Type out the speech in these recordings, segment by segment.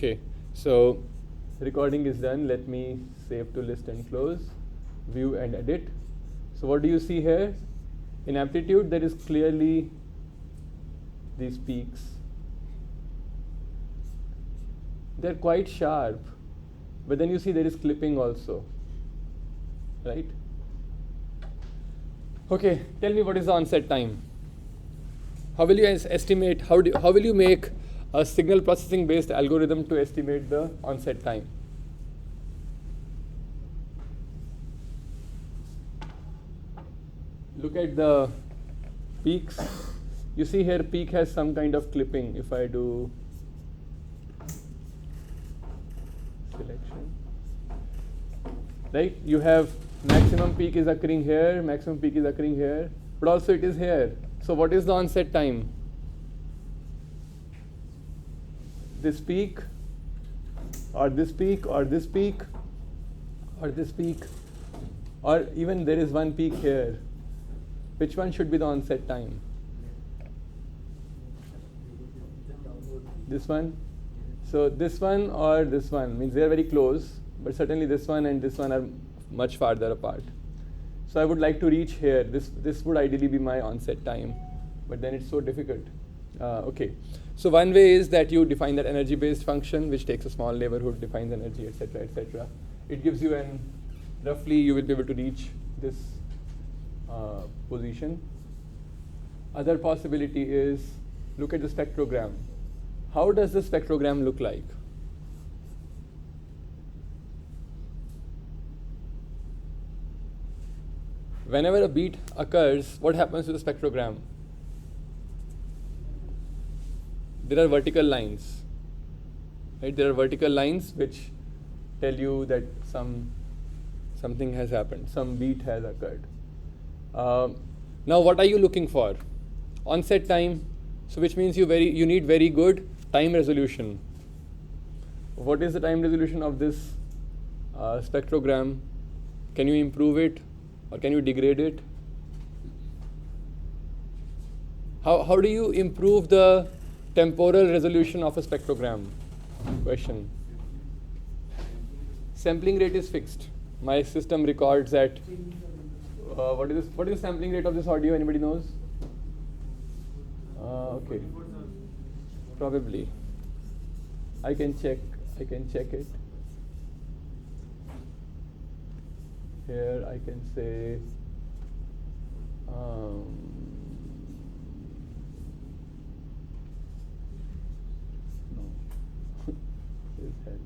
Okay, so recording is done. Let me save to list and close, view and edit. So what do you see here? In amplitude, there is clearly these peaks. They're quite sharp, but then you see there is clipping also, right? Okay, tell me what is the onset time? How will you estimate, how will you make a signal processing based algorithm to estimate the onset time? Look at the peaks. You see here peak has some kind of clipping. If I do selection, right? You have maximum peak is occurring here, maximum peak is occurring here, but also it is here. So what is the onset time? This peak, or this peak, or this peak, or this peak, or even there is one peak here. Which one should be the onset time? This one? So this one or this one means they are very close, but certainly this one and this one are much farther apart. So I would like to reach here. This would ideally be my onset time, but then it's so difficult. Okay. So one way is that you define that energy-based function, which takes a small neighborhood, defines energy, etc., etc. It gives you an roughly you will be able to reach this position. Other possibility is look at the spectrogram. How does the spectrogram look like? Whenever a beat occurs, what happens to the spectrogram? There are vertical lines, right? There are vertical lines which tell you that something has happened, some beat has occurred. Now, what are you looking for? Onset time. So, which means you need very good time resolution. What is the time resolution of this spectrogram? Can you improve it, or can you degrade it? How do you improve the temporal resolution of a spectrogram? Question. Sampling rate is fixed. My system records at what is the sampling rate of this audio? Anybody knows? Okay. Probably. I can check it. Here I can say no. This help.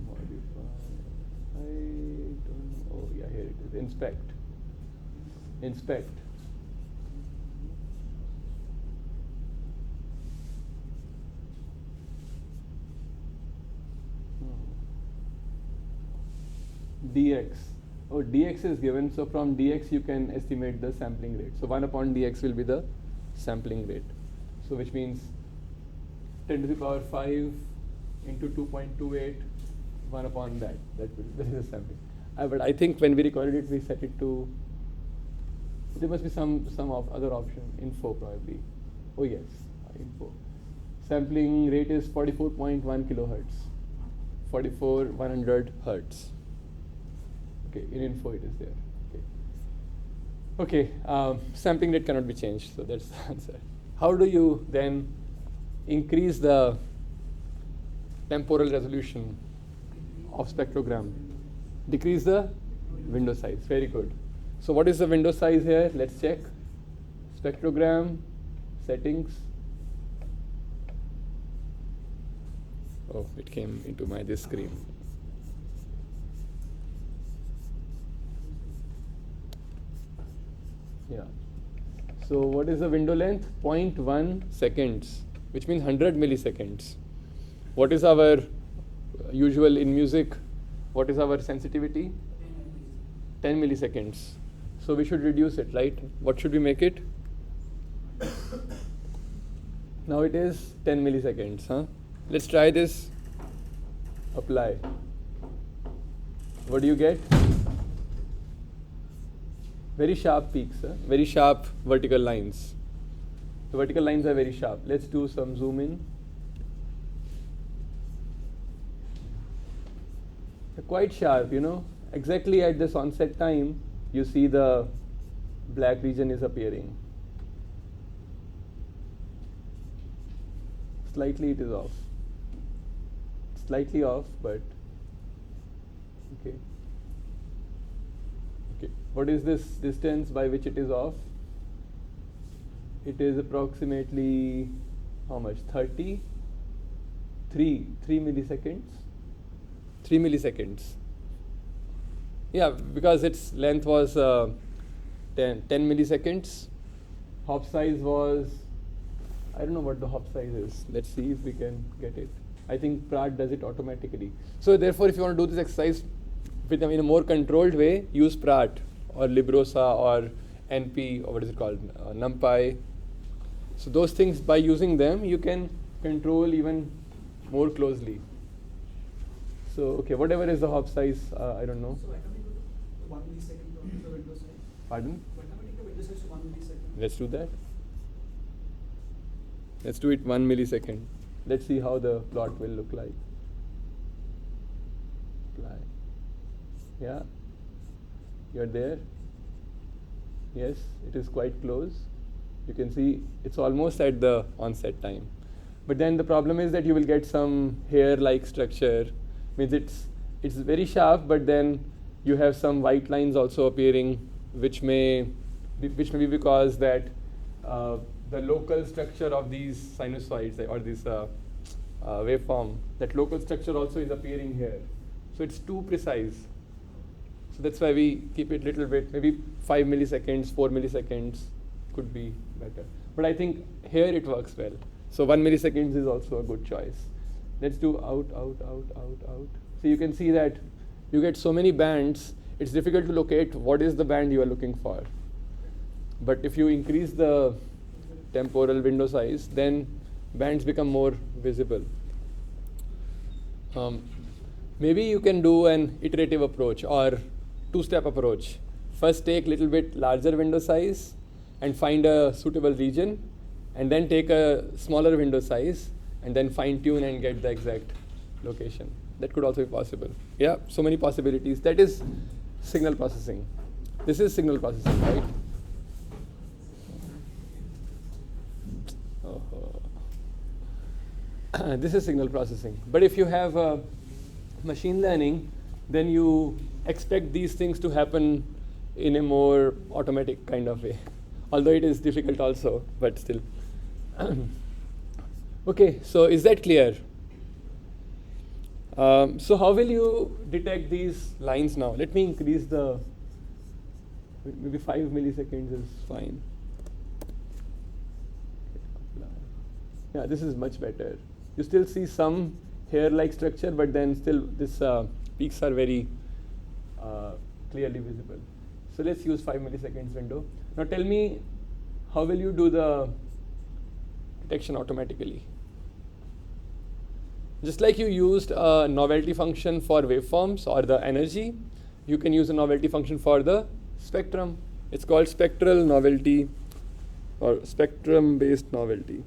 Modify. I don't know. Oh yeah, here it is. Inspect. dx. Oh, dx is given. So from dx you can estimate the sampling rate. So 1 upon dx will be the sampling rate. So which means 10 to the power 5 into 2.28, 1 upon that. That is the sampling. But I think when we recorded it, we set it to. There must be some other option. Info probably. Oh yes, info. Sampling rate is 44.1 kilohertz. 100 hertz. Okay, in info it is there. Okay, sampling rate cannot be changed, so that's the answer. How do you then increase the temporal resolution of spectrogram? Decrease the window size. Very good. So what is the window size here? Let's check. Spectrogram, settings. Oh, it came into this screen. Yeah. So what is the window length? 0.1 seconds, which means 100 milliseconds. What is our usual in music? What is our sensitivity? 10 milliseconds. So we should reduce it, right? What should we make it? Now it is 10 milliseconds. Huh? Let's try this. Apply. What do you get? Very sharp peaks, very sharp vertical lines. The vertical lines are very sharp. Let's do some zoom in. They're quite sharp, exactly at this onset time you see the black region is appearing. Slightly it is off, slightly off, but okay. What is this distance by which it is off? It is approximately how much? 3 milliseconds. 3 milliseconds. Yeah, because its length was 10 milliseconds. Hop size was, I don't know what the hop size is. Let's see if we can get it. I think Pratt does it automatically. So therefore, if you want to do this exercise with in a more controlled way, use Pratt or Librosa or NP or what is it called, NumPy. So those things, by using them, you can control even more closely. So okay, whatever is the hop size, I don't know. So I can make it 1 millisecond on the window size. Pardon? Why can't we take the window size to 1 millisecond? Let's do that. Let's do it 1 millisecond. Let's see how the plot will look like. Apply. Yeah. You're there. Yes, it is quite close. You can see it's almost at the onset time. But then the problem is that you will get some hair-like structure. Means it's very sharp, but then you have some white lines also appearing, which may be because that the local structure of these sinusoids or this waveform, that local structure also is appearing here. So it's too precise. So that's why we keep it little bit, maybe 5 milliseconds, 4 milliseconds could be better. But I think here it works well. So 1 milliseconds is also a good choice. Let's do out. So you can see that you get so many bands, it's difficult to locate what is the band you are looking for. But if you increase the temporal window size, then bands become more visible. Maybe you can do an iterative approach or two-step approach. First take little bit larger window size and find a suitable region, and then take a smaller window size and then fine-tune and get the exact location. That could also be possible. Yeah, so many possibilities. That is signal processing. This is signal processing, right? This is signal processing. But if you have machine learning, then you expect these things to happen in a more automatic kind of way. Although it is difficult also, but still. Okay, so is that clear? So how will you detect these lines now? Let me increase the, maybe 5 milliseconds is fine. Yeah, this is much better. You still see some hair-like structure, but then still this peaks are very clearly visible. So let's use 5 milliseconds window. Now tell me, how will you do the detection automatically? Just like you used a novelty function for waveforms or the energy, you can use a novelty function for the spectrum. It's called spectral novelty or spectrum-based novelty.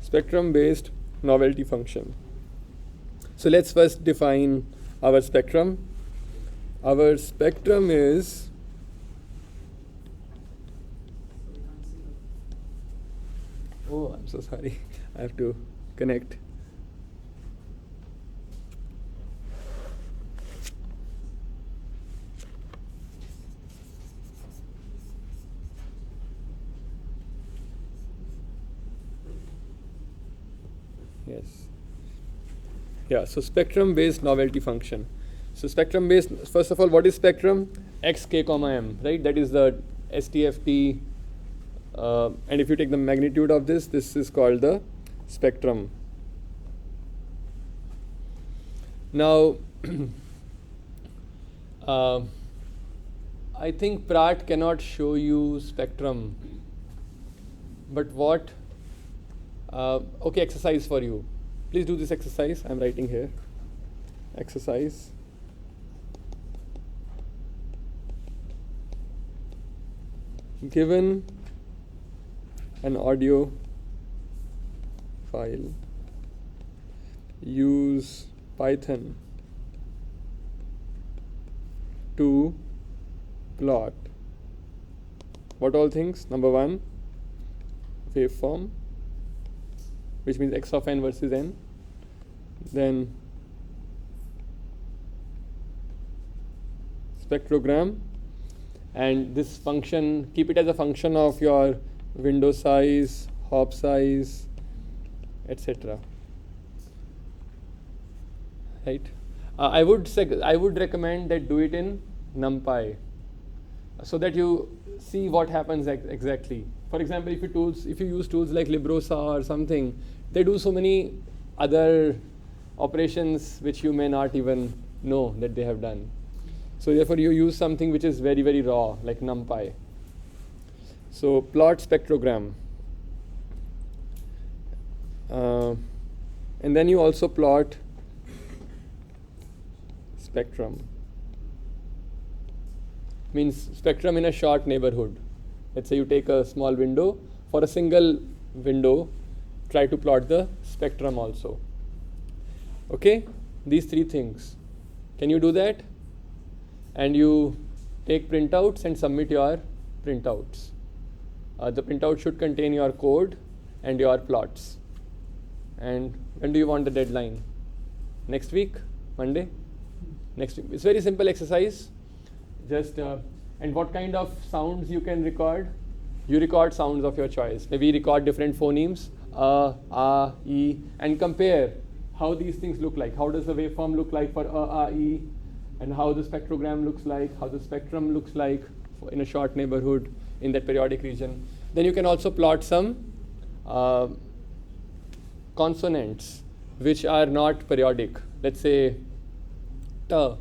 Spectrum-based novelty function. So let's first define our spectrum. Our spectrum is I'm so sorry. I have to connect. Yes. Yeah, so spectrum-based novelty function. So spectrum-based, first of all, what is spectrum? X, K, comma, M, right? That is the STFT. And if you take the magnitude of this is called the spectrum. Now, I think Pratt cannot show you spectrum. But what? Okay, exercise for you. Please do this exercise. I'm writing here. exercise. Given an audio file, use Python to plot what all things? Number one, waveform, which means x of n versus n. Then spectrogram, and this function, keep it as a function of your window size, hop size, etc. Right? I would recommend that do it in NumPy, so that you see what happens exactly. For example, if you use tools like Librosa or something, they do so many other operations which you may not even know that they have done. So therefore, you use something which is very, very raw, like NumPy. So plot spectrogram. And then you also plot spectrum. Means spectrum in a short neighborhood. Let's say you take a small window. For a single window, try to plot the spectrum also. Okay? These three things. Can you do that? And you take printouts and submit your printouts. The printout should contain your code and your plots. And when do you want the deadline? Next week? Monday? Next week. It's very simple exercise. Just and what kind of sounds you can record? You record sounds of your choice. Maybe record different phonemes, e, and compare how these things look like. How does the waveform look like for e, and how the spectrogram looks like, how the spectrum looks like in a short neighborhood in that periodic region. Then you can also plot some consonants which are not periodic. Let's say t,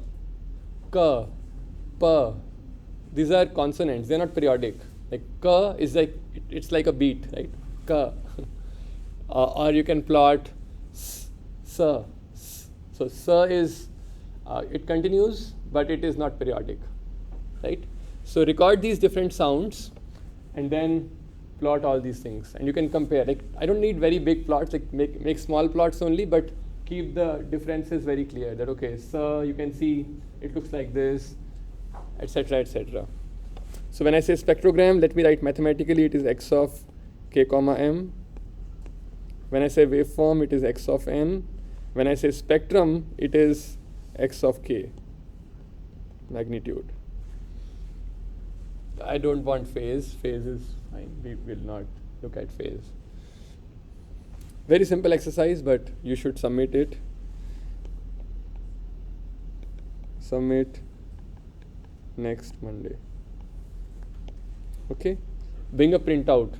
k, p. These are consonants. They're not periodic. Like k is like it's like a beat, right? K. Or you can plot s. So s is it continues, but it is not periodic, right? So record these different sounds, and then plot all these things, and you can compare. Like I don't need very big plots. Like make small plots only, but keep the differences very clear. That okay, so you can see it looks like this, etc., etc. So when I say spectrogram, let me write mathematically. It is x of k comma m. When I say waveform, it is x of n. When I say spectrum, it is x of k magnitude. I don't want phase. Phase is fine. We will not look at phase. Very simple exercise, but you should submit it. Submit next Monday. Okay? Bring a printout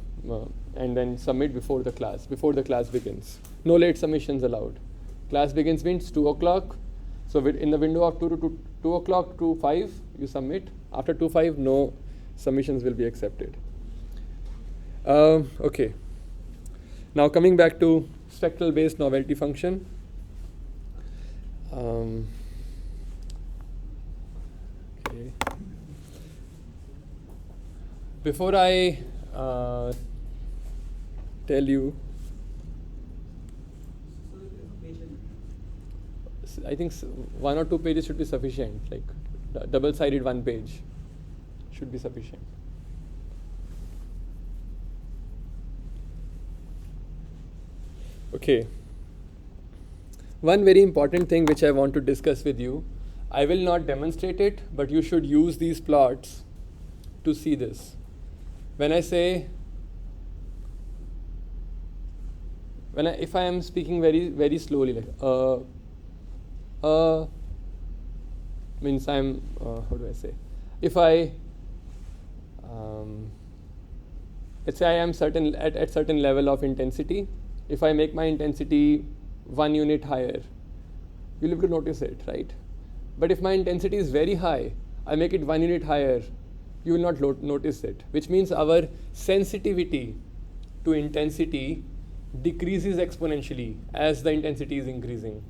and then submit before the class begins. No late submissions allowed. Class begins means 2 o'clock. So in the window of 2 o'clock to 5, you submit. After 2:05, no submissions will be accepted. Okay. Now coming back to spectral based novelty function. Okay. Before I tell you, I think 1 or 2 pages should be sufficient, like double-sided 1 page should be sufficient. Okay. One very important thing which I want to discuss with you, I will not demonstrate it, but you should use these plots to see this. When I say, if I am speaking very, very slowly, like means I'm, how do I say? If I, let's say I am at certain level of intensity. If I make my intensity 1 unit higher, you'll be able to notice it, right? But if my intensity is very high, I make it 1 unit higher, you will not notice it, which means our sensitivity to intensity decreases exponentially as the intensity is increasing.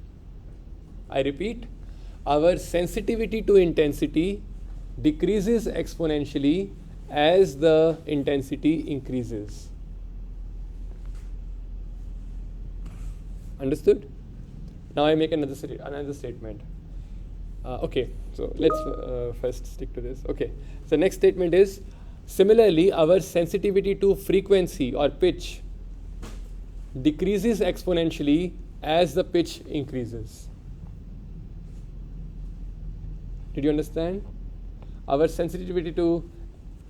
I repeat, our sensitivity to intensity decreases exponentially as the intensity increases. Understood? Now I make another statement. Okay, so let's first stick to this. Okay, so next statement is, similarly, our sensitivity to frequency or pitch decreases exponentially as the pitch increases. Did you understand? Our sensitivity to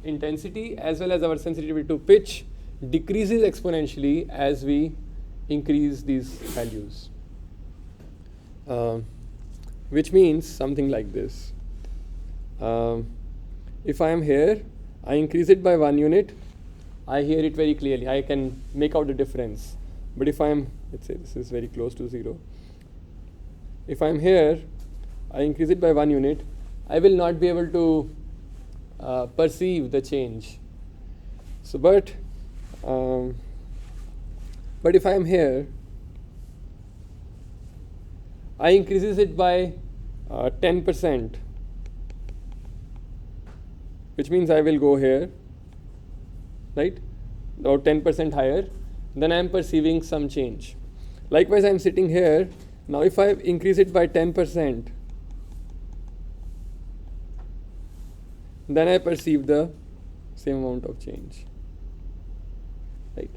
intensity as well as our sensitivity to pitch decreases exponentially as we increase these values. Which means something like this. If I am here, I increase it by 1 unit, I hear it very clearly. I can make out the difference. But if I am, let's say this is very close to 0. If I am here, I increase it by 1 unit, I will not be able to perceive the change. So, but if I am here, I increases it by 10%, which means I will go here, right, about 10% higher, then I am perceiving some change. Likewise, I am sitting here. Now, if I increase it by 10%, then I perceive the same amount of change, right?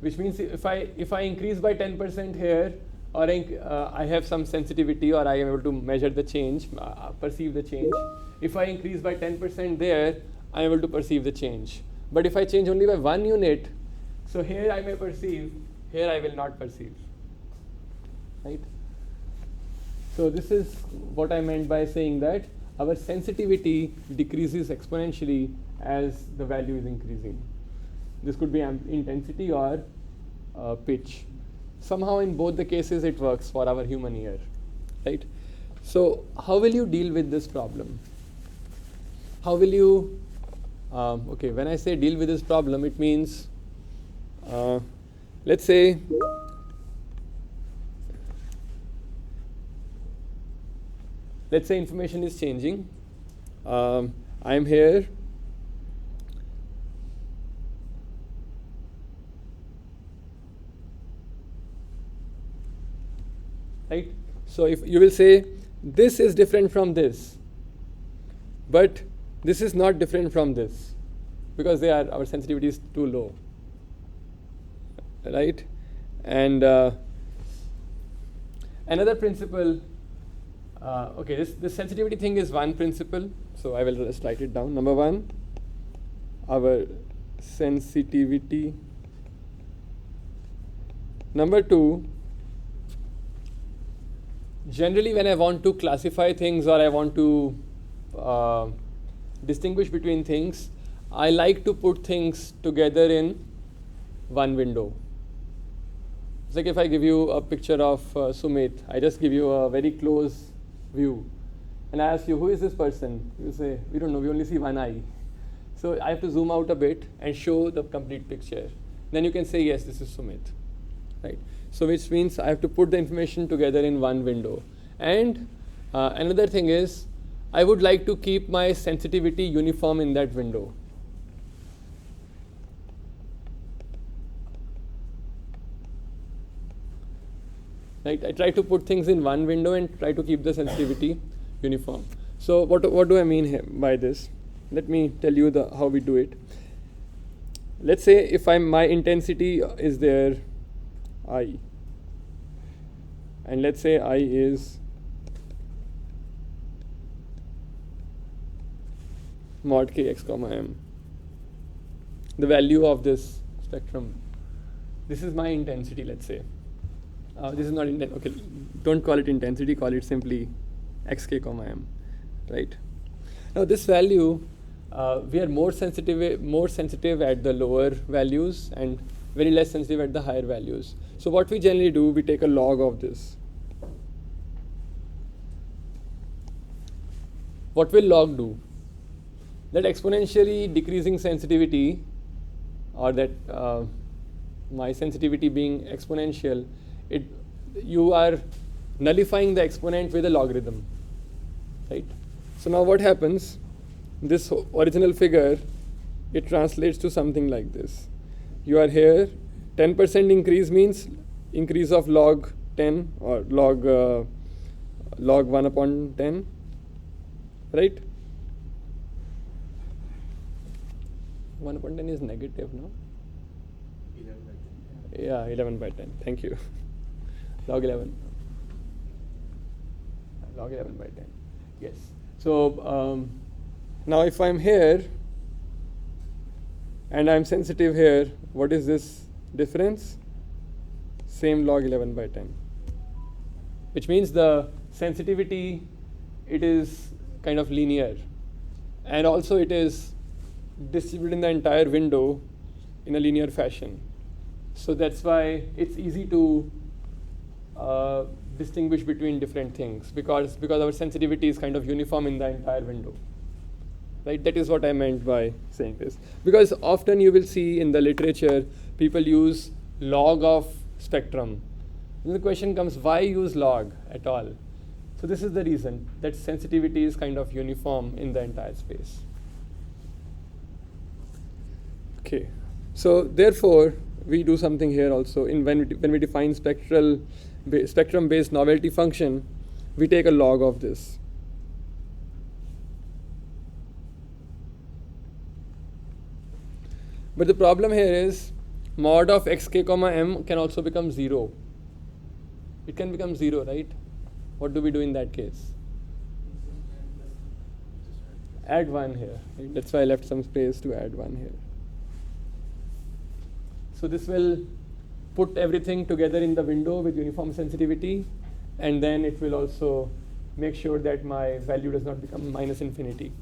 Which means if I increase by 10% here, or I have some sensitivity, or I am able to measure the change, perceive the change. If I increase by 10% there, I am able to perceive the change. But if I change only by 1 unit, so here I may perceive, here I will not perceive, right? So this is what I meant by saying that our sensitivity decreases exponentially as the value is increasing. This could be intensity or pitch. Somehow in both the cases it works for our human ear, right? So how will you deal with this problem? How will you, okay, when I say deal with this problem, it means, let's say, information is changing. I am here. Right? So if you will say, this is different from this, but this is not different from this, because our sensitivity is too low, right? And another principle, okay, this sensitivity thing is one principle, so I will just write it down. Number 1, our sensitivity. Number 2, generally when I want to classify things, or I want to distinguish between things, I like to put things together in one window. It's like if I give you a picture of Sumit, I just give you a very close view, and I ask you, who is this person? You say, we don't know, we only see one eye. So I have to zoom out a bit and show the complete picture. Then you can say, yes, this is Sumit, right? So which means I have to put the information together in one window. And another thing is, I would like to keep my sensitivity uniform in that window. Right? I try to put things in one window and try to keep the sensitivity uniform. So what do I mean here by this? Let me tell you how we do it. Let's say if my intensity is there, I, and let's say I is mod kx comma m. The value of this spectrum, this is my intensity, let's say. This is not okay, don't call it intensity, call it simply xk comma m, right? Now this value, we are more sensitive at the lower values and very less sensitive at the higher values. So what we generally do, we take a log of this. What will log do? That exponentially decreasing sensitivity, or that my sensitivity being exponential, you are nullifying the exponent with a logarithm, right? So now what happens? This original figure, it translates to something like this. You are here, 10% increase means increase of log 10 or log 1 upon 10, right? 1 upon 10 is negative, no? 11 by 10. Yeah, 11 by 10. Thank you. Log 11. Log 11 by 10. Yes. So now if I'm here and I'm sensitive here, what is this difference? Same log 11 by 10. Which means the sensitivity, it is kind of linear. And also it is distributed in the entire window in a linear fashion. So that's why it's easy to distinguish between different things because our sensitivity is kind of uniform in the entire window. Right? That is what I meant by saying this. Because often you will see in the literature, people use log of spectrum. And the question comes, why use log at all? So this is the reason, that sensitivity is kind of uniform in the entire space. Okay, so therefore, we do something here also. When we define spectrum-based novelty function, we take a log of this. But the problem here is mod of xk comma m can also become 0. It can become 0, right? What do we do in that case? Add 1 here. Right? That's why I left some space to add 1 here. So this will put everything together in the window with uniform sensitivity, and then it will also make sure that my value does not become minus infinity.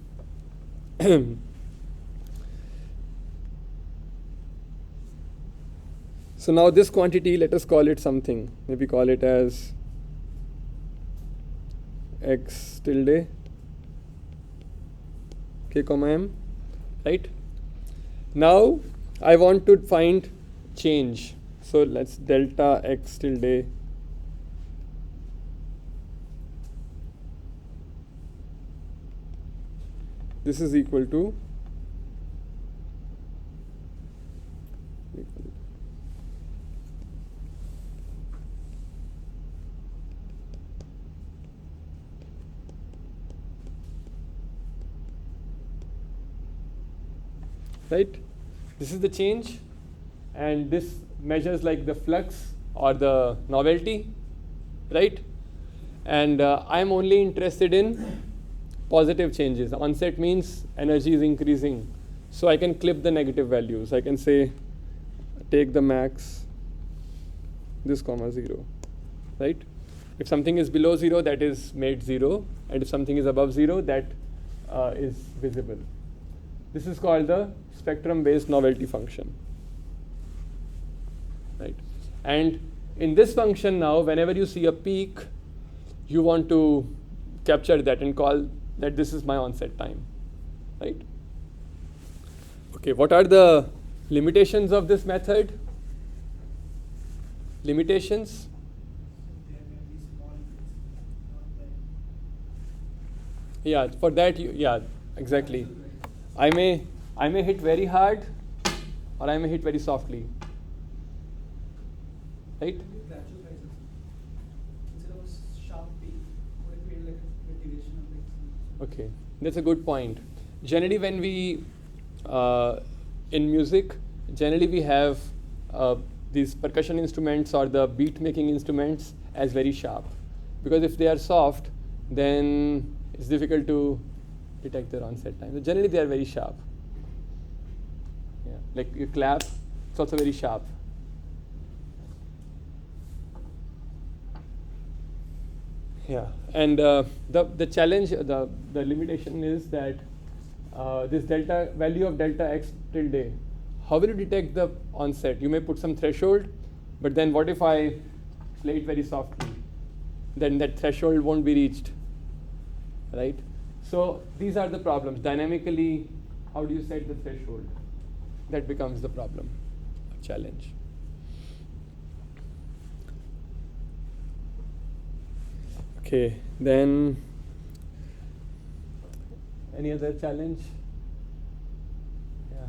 So now this quantity, let us call it something. Maybe call it as x tilde k comma m, right? Now I want to find change. So let's delta x tilde this is equal to right? This is the change, and this measures like the flux or the novelty, right? And I'm only interested in positive changes. Onset means energy is increasing. So I can clip the negative values. I can say take the max, this comma 0, right? If something is below 0, that is made 0. And if something is above 0, that is visible. This is called the spectrum-based novelty function, right? And in this function now, whenever you see a peak, you want to capture that and call that this is my onset time, right? Okay, what are the limitations of this method? Limitations? Yeah, for that, yeah, exactly. I may hit very hard, or I may hit very softly, right? Gradual rises. Instead of a sharp peak, would it be like a deviation of Okay, that's a good point. Generally, when we in music, generally we have these percussion instruments or the beat making instruments as very sharp, because if they are soft, then it's difficult to detect their onset time. So generally they are very sharp. Yeah, like you clap, it's also very sharp. Yeah, and the challenge, the limitation is that this delta value of delta x tilde, how will you detect the onset? You may put some threshold, but then what if I play it very softly? Then that threshold won't be reached, right? So these are the problems. Dynamically, how do you set the threshold? That becomes the problem, a challenge. Okay, then any other challenge? Yeah,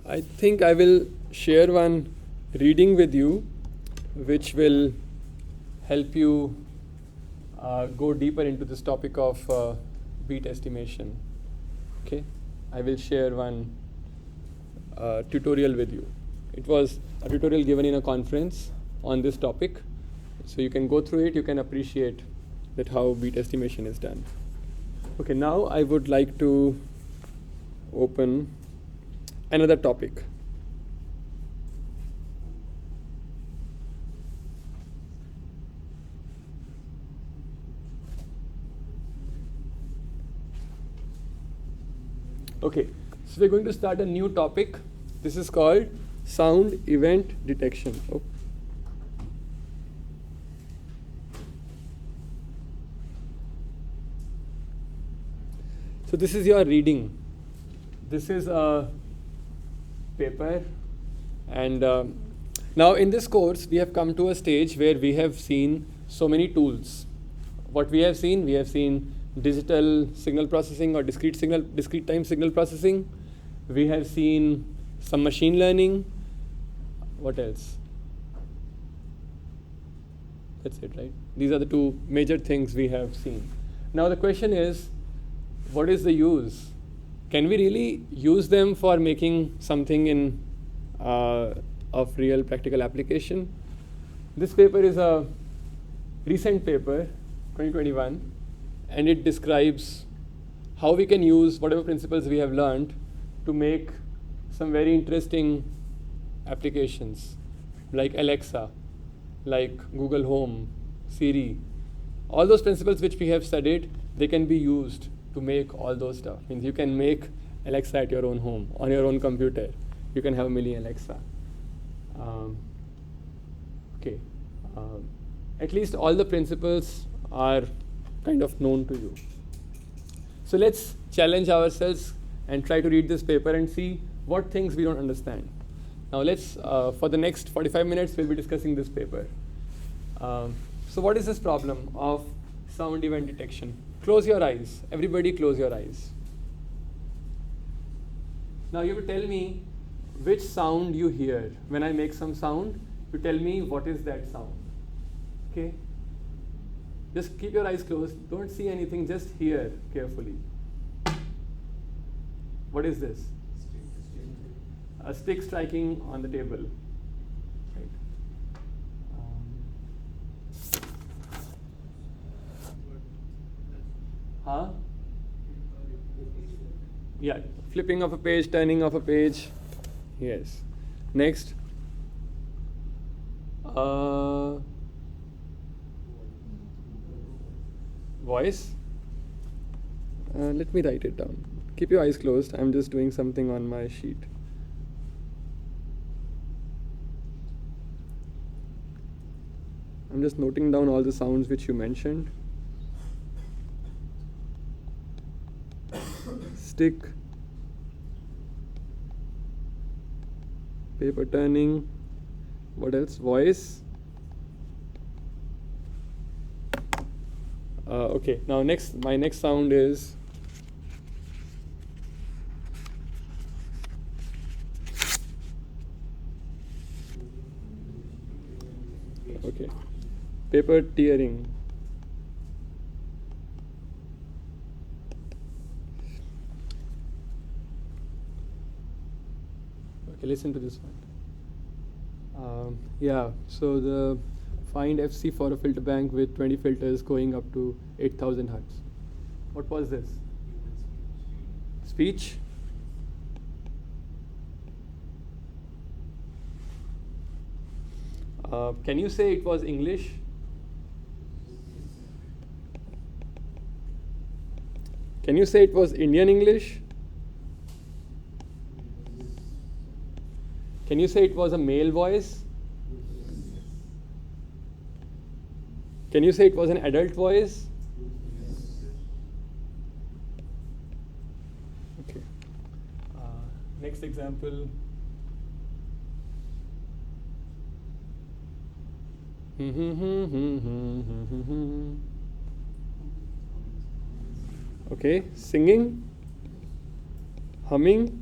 I think I will share one reading with you, which will help you go deeper into this topic of beat estimation. Okay, I will share one tutorial with you. It was a tutorial given in a conference on this topic, so you can go through it. You can appreciate that how beat estimation is done. Okay, now I would like to open another topic. Okay, so we're going to start a new topic. This is called sound event detection. Oh. So this is your reading. This is a paper, and now in this course we have come to a stage where we have seen so many tools. What we have seen digital signal processing or discrete time signal processing. We have seen some machine learning. What else? That's it, right? These are the two major things we have seen. Now the question is, what is the use? Can we really use them for making something in of real practical application? This paper is a recent paper, 2021, and it describes how we can use whatever principles we have learned to make some very interesting applications like Alexa, like Google Home, Siri. All those principles which we have studied, they can be used to make all those stuff. Means you can make Alexa at your own home, on your own computer. You can have a mini Alexa. Okay. At least all the principles are kind of known to you. So let's challenge ourselves and try to read this paper and see what things we don't understand. Now let's, for the next 45 minutes, we'll be discussing this paper. So what is this problem of sound event detection? Close your eyes. Everybody close your eyes. Now you have to tell me which sound you hear. When I make some sound, you tell me what is that sound. Okay? Just keep your eyes closed. Don't see anything. Just hear carefully. What is this? A stick striking on the table. Right. Huh? Yeah, flipping of a page, turning of a page. Yes. Next. Voice. Let me write it down. Keep your eyes closed. I'm just doing something on my sheet. I'm just noting down all the sounds which you mentioned. Stick, paper turning, what else? Voice. Okay, now my next sound is okay, paper tearing. Okay, listen to this one. Yeah, so the find FC for a filter bank with 20 filters going up to 8,000 hertz. What was this? Speech? Can you say it was English? Can you say it was Indian English? Can you say it was a male voice? Can you say it was an adult voice? Okay. Next example. Okay, singing, humming.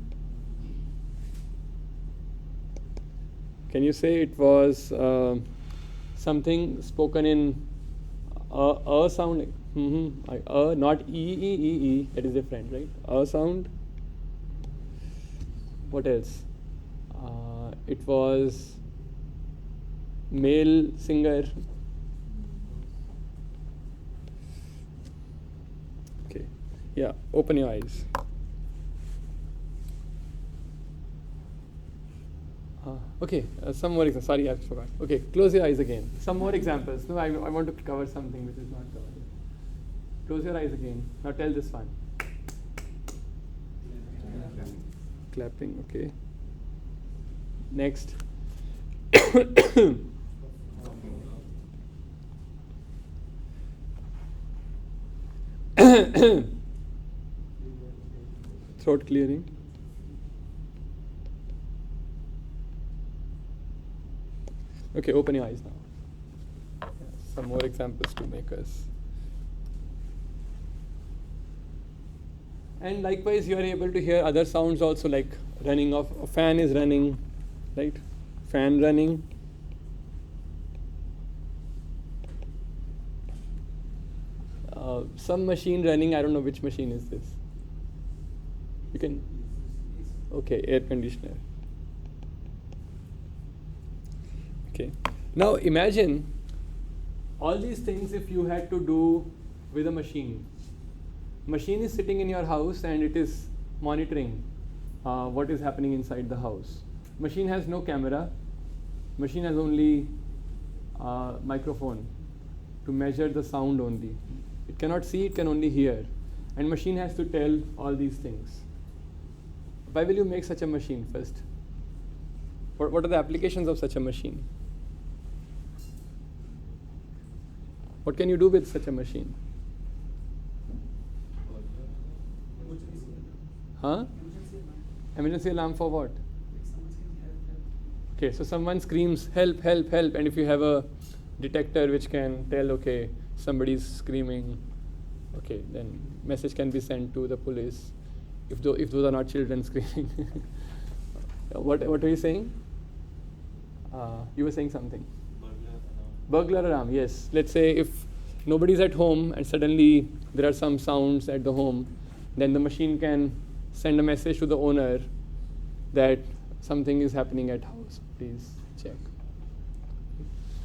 Can you say it was something spoken in a sound? Not e. That is different, right? A sound. What else? It was male singer. Okay, yeah. Open your eyes. Okay, some more examples. Sorry, I forgot. Okay, close your eyes again. Some more examples. No, I want to cover something which is not covered. Close your eyes again. Now tell this one. Clapping, okay. Next. Throat clearing. Okay, open your eyes now. Some more examples to make us. And likewise, you are able to hear other sounds also, like running of a fan is running, right? Fan running. Some machine running. I don't know which machine is this. You can. Okay, air conditioner. Okay. Now imagine all these things if you had to do with a machine. Machine is sitting in your house and it is monitoring what is happening inside the house. Machine has no camera. Machine has only microphone to measure the sound only. It cannot see, it can only hear. And machine has to tell all these things. Why will you make such a machine first? What are the applications of such a machine? What can you do with such a machine? Huh? Emergency alarm for what? Okay, so someone screams, help, help, help, and if you have a detector which can tell, okay, somebody is screaming, okay, then message can be sent to the police if those are not children screaming. What are you saying? You were saying something. Burglar alarm, yes. Let's say if nobody's at home and suddenly there are some sounds at the home, then the machine can send a message to the owner that something is happening at house. Please check.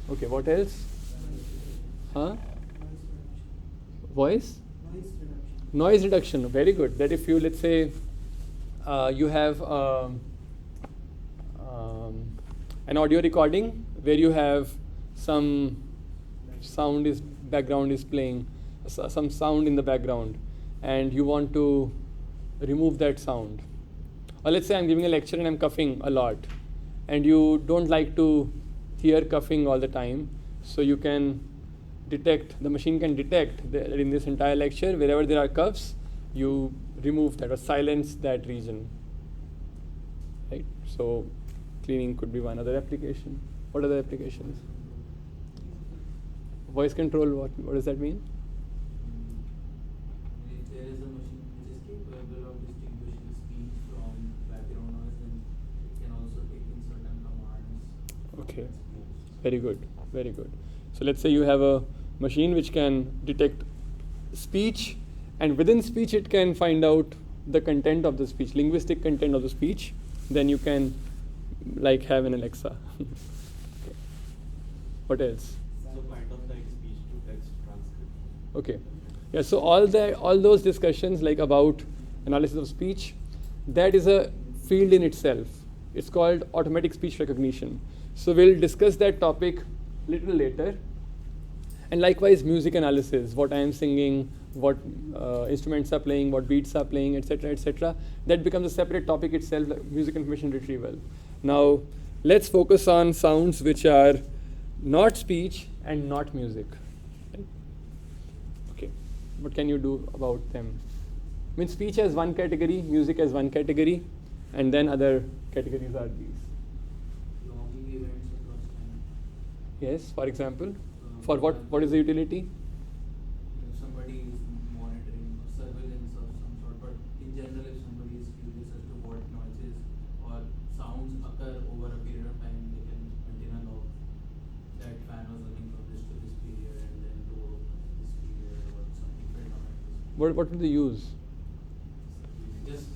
Okay, what else? Huh? Voice? Noise reduction. Very good. That if you, let's say, you have an audio recording where you have some background is playing, some sound in the background, and you want to remove that sound. Or let's say I'm giving a lecture and I'm coughing a lot, and you don't like to hear coughing all the time, so you can detect, the machine can detect that in this entire lecture, wherever there are coughs, you remove that or silence that region. Right? So cleaning could be one other application. What other applications? Voice control, what does that mean? There is a machine which is capable of distinguishing speech from background noise, and it can also take in certain commands. Okay, very good, very good. So let's say you have a machine which can detect speech, and within speech it can find out the content of the speech, linguistic content of the speech. Then you can like have an Alexa. Okay. What else? So kind of like speech to text transcription. Okay. Yeah, so all those discussions like about analysis of speech, that is a field in itself. It's called automatic speech recognition. So we'll discuss that topic little later. And likewise music analysis, what I am singing, what instruments are playing, what beats are playing, etc., etc. That becomes a separate topic itself, like music information retrieval. Now let's focus on sounds which are not speech and not music. Okay, what can you do about them? I mean, speech as one category, music as one category, and then other categories are these. Logging events across time. Yes, for example. For what is the utility? If somebody is monitoring or surveillance of some sort, but in general, if somebody is curious as to what noises or sounds occur over a period of time, they can maintain a log that fan was running from this to this period and then door this period or something fell down at this period. What would they use? Just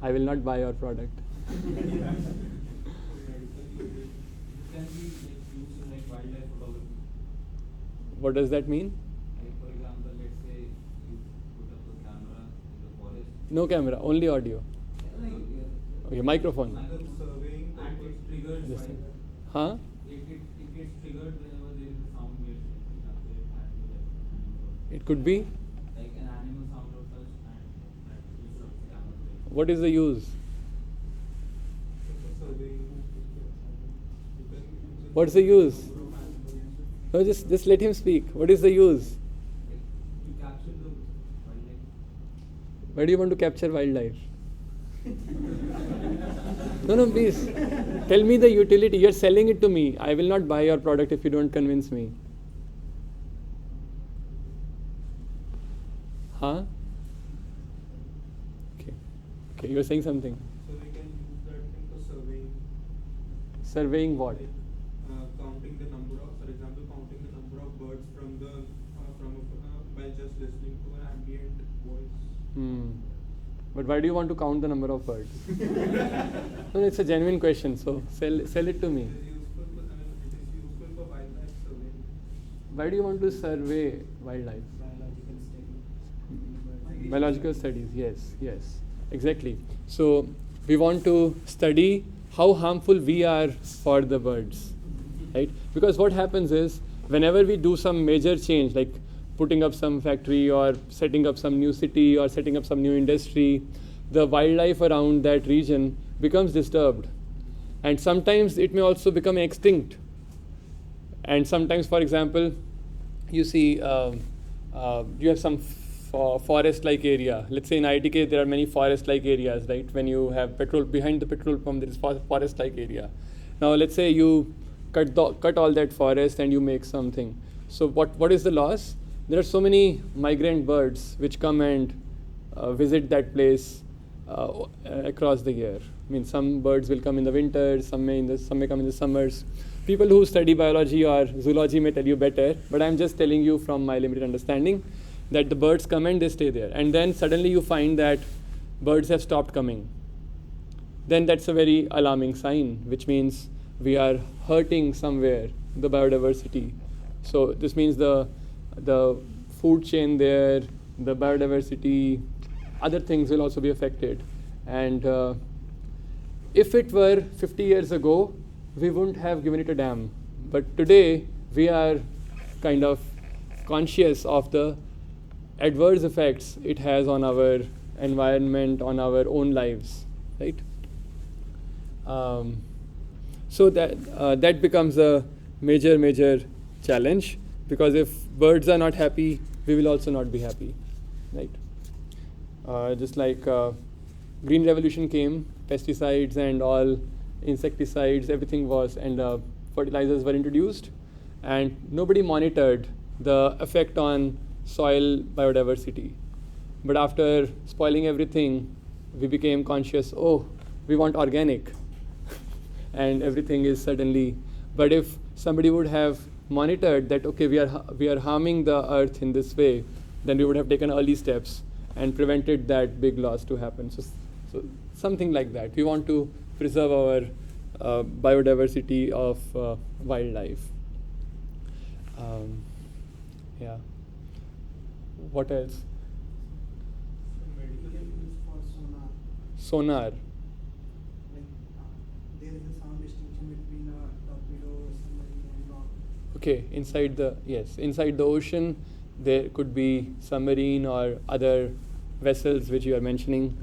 I will not buy your product. It can be used in wildlife photography. What does that mean? For example, let's say you put up a camera in the forest. No camera, only audio. Okay, microphone. Surveying and it triggers. This thing. Huh? It gets triggered whenever there is a sound wave. It could be. Like an animal sound or such, and that disrupts the camera. What is the use? What's the use? No, just let him speak. What is the use? You capture the wildlife. Why do you want to capture wildlife? No, please. Tell me the utility. You're selling it to me. I will not buy your product if you don't convince me. Huh? Okay, you were saying something. So we can use that thing for surveying. Surveying what? Counting the number of, for example, counting the number of birds by just listening to an ambient voice. But why do you want to count the number of birds? No, it's a genuine question. So sell it to me. It is useful for wildlife surveying. Why do you want to survey wildlife? Biological studies, yes, exactly. So we want to study how harmful we are for the birds, right? Because what happens is, whenever we do some major change, like putting up some factory or setting up some new city or setting up some new industry, the wildlife around that region becomes disturbed. And sometimes it may also become extinct. And sometimes, for example, you see you have some forest-like area. Let's say in ITK there are many forest-like areas, right? When you have petrol, behind the petrol pump there is forest-like area. Now let's say you cut all that forest and you make something. So what is the loss? There are so many migrant birds which come and visit that place across the year. I mean, some birds will come in the winter, some may come in the summers. People who study biology or zoology may tell you better, but I'm just telling you from my limited understanding that the birds come and they stay there. And then suddenly you find that birds have stopped coming. Then that's a very alarming sign, which means we are hurting somewhere the biodiversity. So this means the food chain there, the biodiversity, other things will also be affected. And if it were 50 years ago, we wouldn't have given it a damn. But today, we are kind of conscious of the adverse effects it has on our environment, on our own lives, right? So that becomes a major challenge, because if birds are not happy, we will also not be happy, right? Just like Green Revolution came, pesticides and all insecticides, everything was, and fertilizers were introduced, and nobody monitored the effect on soil biodiversity. But after spoiling everything, we became conscious, oh, we want organic, and everything is suddenly. But if somebody would have monitored that, okay, we are harming the earth in this way, then we would have taken early steps and prevented that big loss to happen. So something like that. We want to preserve our biodiversity of wildlife. Yeah. What else? Medical use for sonar. Sonar. Like there is a sound distinction between a torpedo, submarine, and rock. Okay, inside the ocean, there could be submarine or other vessels which you are mentioning,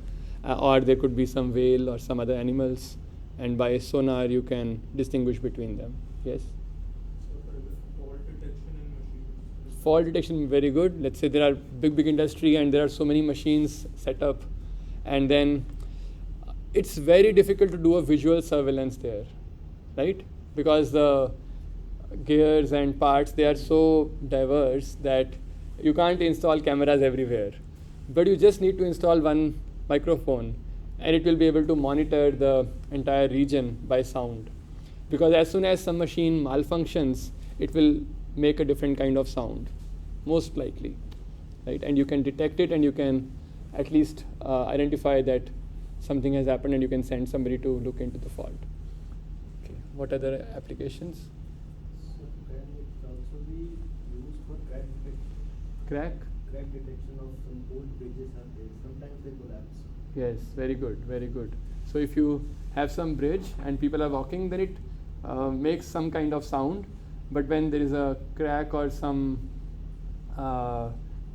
or there could be some whale or some other animals, and by sonar you can distinguish between them. Yes? So for example, fault detection in machines. Fault detection, very good. Let's say there are big industry and there are so many machines set up, and then it's very difficult to do a visual surveillance there, right? Because the gears and parts, they are so diverse that you can't install cameras everywhere. But you just need to install one microphone and it will be able to monitor the entire region by sound. Because as soon as some machine malfunctions, it will make a different kind of sound, most likely, right? And you can detect it and you can at least identify that something has happened and you can send somebody to look into the fault. Okay. What other applications? So can it also be used for crack detection? Crack? Crack detection of some old bridges are there. Sometimes they collapse. Yes, very good, very good. So if you have some bridge and people are walking, then it makes some kind of sound. But when there is a crack or some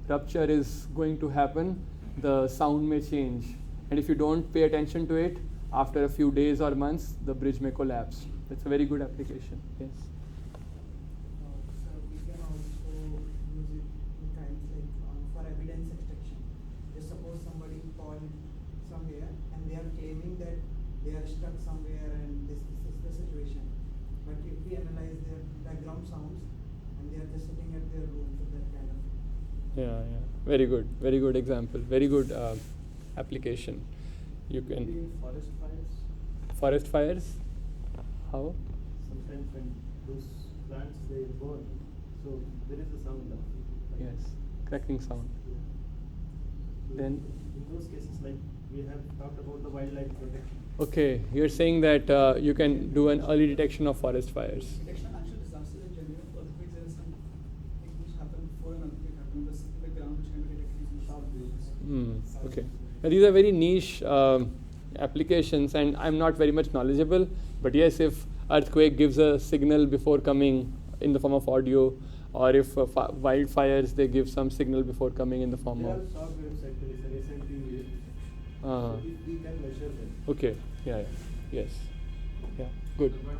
rupture is going to happen, the sound may change. And if you don't pay attention to it, after a few days or months, the bridge may collapse. That's a very good application. Yes. So we can also use it in kinds like for evidence extraction. Just suppose somebody called somewhere and they are claiming that they are stuck somewhere and this is the situation. But if we analyze their background sounds and they are just sitting at their room, so that kind of thing. Yeah. Very good example. Very good application. You can. Maybe in forest fires. Forest fires? How? Sometimes when those plants they burn, so there is a sound. Like Yes, cracking sound. Yeah. So Then- in those cases, like we have talked about the wildlife protection. Okay, you're saying that you can do an early detection of forest fires. Detection of natural disasters in general, earthquakes and something which happened before an earthquake happened, the ground which can be detected using sharp waves. Okay. Now, these are very niche applications, and I'm not very much knowledgeable. But yes, if earthquake gives a signal before coming in the form of audio, or if wildfires, they give some signal before coming in the form There of. are short waves actually, so recently waves. Uh-huh. So we can measure them. Okay. Yeah. Yes. Yeah. Good. But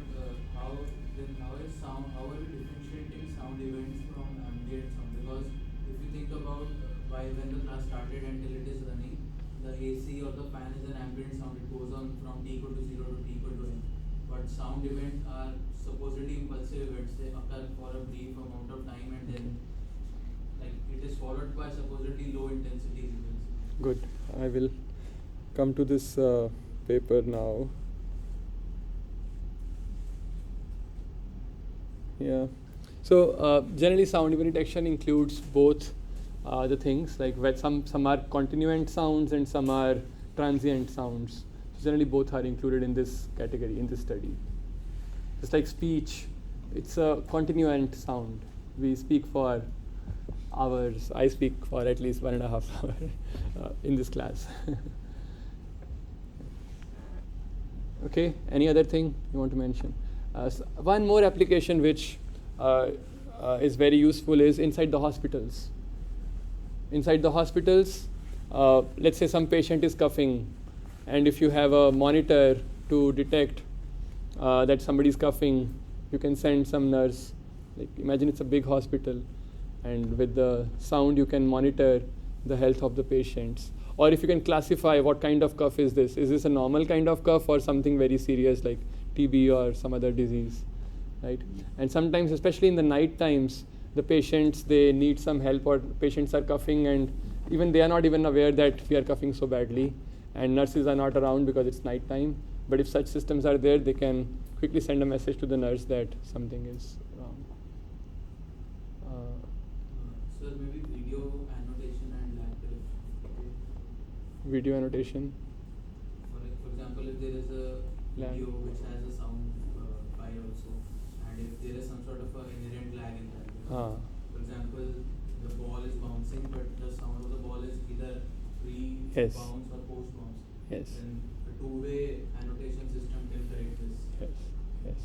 how is sound? How are we differentiating sound events from ambient sound? Because if you think about why when the class started until it is running, the AC or the fan is an ambient sound. It goes on from T equal to 0 to T equal to n. But sound events are supposedly impulsive events. They occur for a brief amount of time and then like it is followed by supposedly low intensity events. Good. I will come to this paper now. Yeah. So generally, sound event detection includes both the things, like where some are continuant sounds and some are transient sounds. So generally, both are included in this category in this study. Just like speech, it's a continuant sound. We speak for hours. I speak for at least 1.5 hours in this class. Okay, any other thing you want to mention? One more application which is very useful is inside the hospitals. Inside the hospitals, let's say some patient is coughing, and if you have a monitor to detect that somebody is coughing, you can send some nurse. Like imagine it's a big hospital, and with the sound you can monitor the health of the patients. Or if you can classify what kind of cough is this. Is this a normal kind of cough or something very serious like TB or some other disease, right? And sometimes, especially in the night times, the patients, they need some help, or patients are coughing and even they are not even aware that we are coughing so badly, and nurses are not around because it's night time. But if such systems are there, they can quickly send a message to the nurse that something is wrong. So maybe video annotation and active. Video annotation. For example, if there is a Lag. video which has a sound file also, and if there is some sort of a inherent lag in that. For example, the ball is bouncing, but the sound of the ball is either Yes. pre-bounce or post-bounce. Yes. Then a two-way annotation system can correct this. Yes.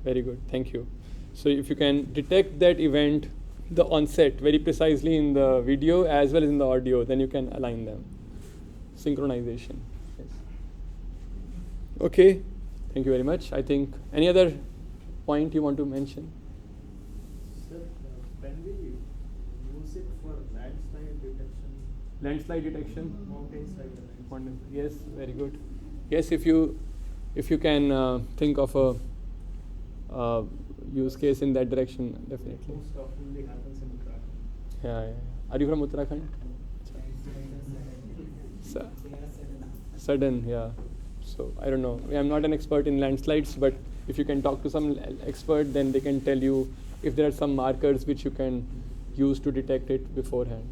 Very good. Thank you. So if you can detect that event, the onset very precisely in the video as well as in the audio, then you can align them. Synchronization. Yes. Okay. Thank you very much. I think any other point you want to mention? Sir, can we use it for landslide detection? Landslide detection. Mountainside detection. Yes. Very good. Yes. If you can think of a use case in that direction, definitely. Most oftenly happens in Uttarakhand. Yeah. Are you from Uttarakhand? Sudden, yeah. So I don't know. I'm not an expert in landslides, but if you can talk to some expert, then they can tell you if there are some markers which you can use to detect it beforehand.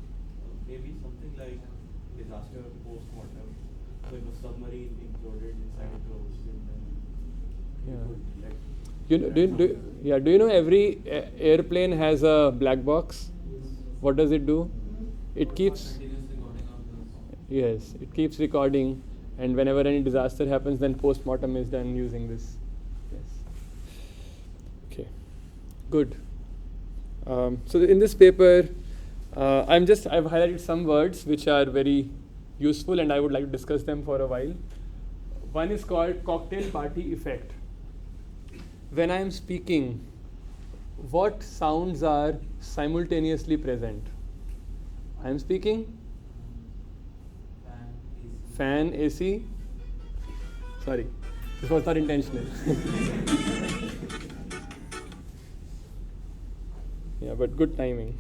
Maybe something like disaster post-mortem. So if a submarine imploded inside the ocean, then you could detect. Do you know every airplane has a black box? What does it do? It keeps Continuous recording of the sound. Yes, it keeps recording, and whenever any disaster happens, then post-mortem is done using this. Yes. Okay. Good. So in this paper, I've highlighted some words which are very useful, and I would like to discuss them for a while. One is called cocktail party effect. When I am speaking, what sounds are simultaneously present? I am speaking. Fan, AC. Sorry, this was not intentional. Yeah, but good timing.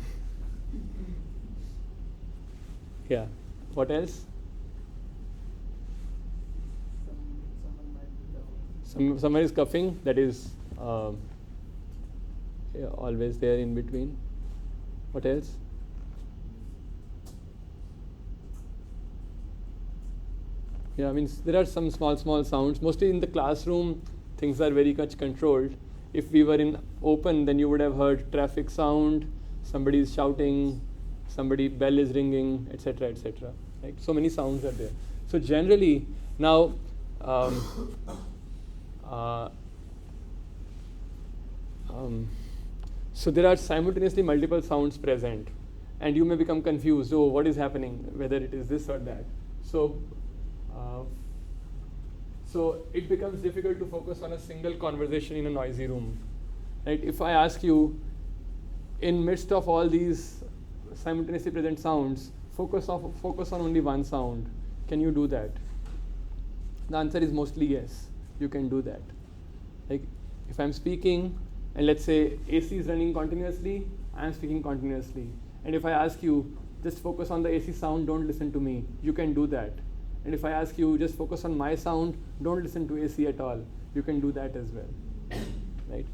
Yeah. What else? Someone might be the Someone is coughing. That is always there in between. What else? Yeah, I mean, there are some small sounds. Mostly in the classroom, things are very much controlled. If we were in open, then you would have heard traffic sound, somebody is shouting, somebody bell is ringing, etc., etc. Right? So many sounds are there. So generally, now, so there are simultaneously multiple sounds present, and you may become confused. Oh, what is happening? Whether it is this or that. So it becomes difficult to focus on a single conversation in a noisy room. Right? If I ask you, in midst of all these simultaneously present sounds, focus on only one sound. Can you do that? The answer is mostly yes. You can do that. Like if I'm speaking, and let's say AC is running continuously, I am speaking continuously. And if I ask you, just focus on the AC sound, don't listen to me, you can do that. And if I ask you, just focus on my sound, don't listen to AC at all, you can do that as well. Right?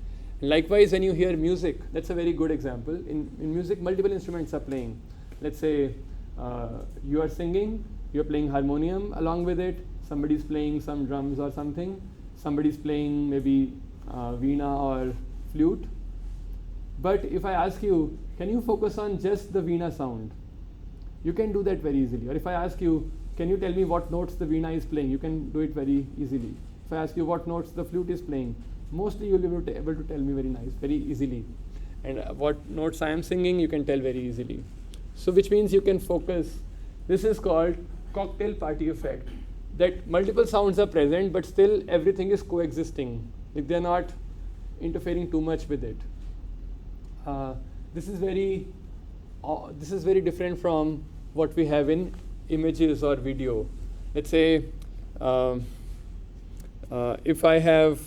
And likewise, when you hear music, that's a very good example. In music, multiple instruments are playing. Let's say you are singing, you're playing harmonium along with it, somebody's playing some drums or something, somebody's playing maybe veena or flute. But if I ask you, can you focus on just the veena sound? You can do that very easily. Or if I ask you, can you tell me what notes the veena is playing? You can do it very easily. If I ask you what notes the flute is playing, mostly you'll be able to tell me very easily. And what notes I am singing, you can tell very easily. So which means you can focus. This is called cocktail party effect. That multiple sounds are present, but still everything is coexisting. Like they're not interfering too much with it. This is very different from what we have in images or video. Let's say if I have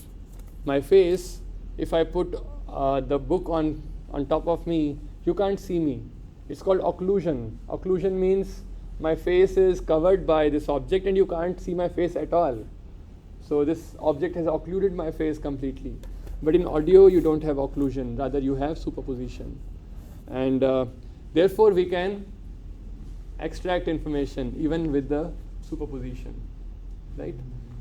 my face, if I put the book on top of me, you can't see me. It's called occlusion. Occlusion means my face is covered by this object and you can't see my face at all. So this object has occluded my face completely. But in audio, you don't have occlusion, rather you have superposition. And therefore, we can extract information even with the superposition, right?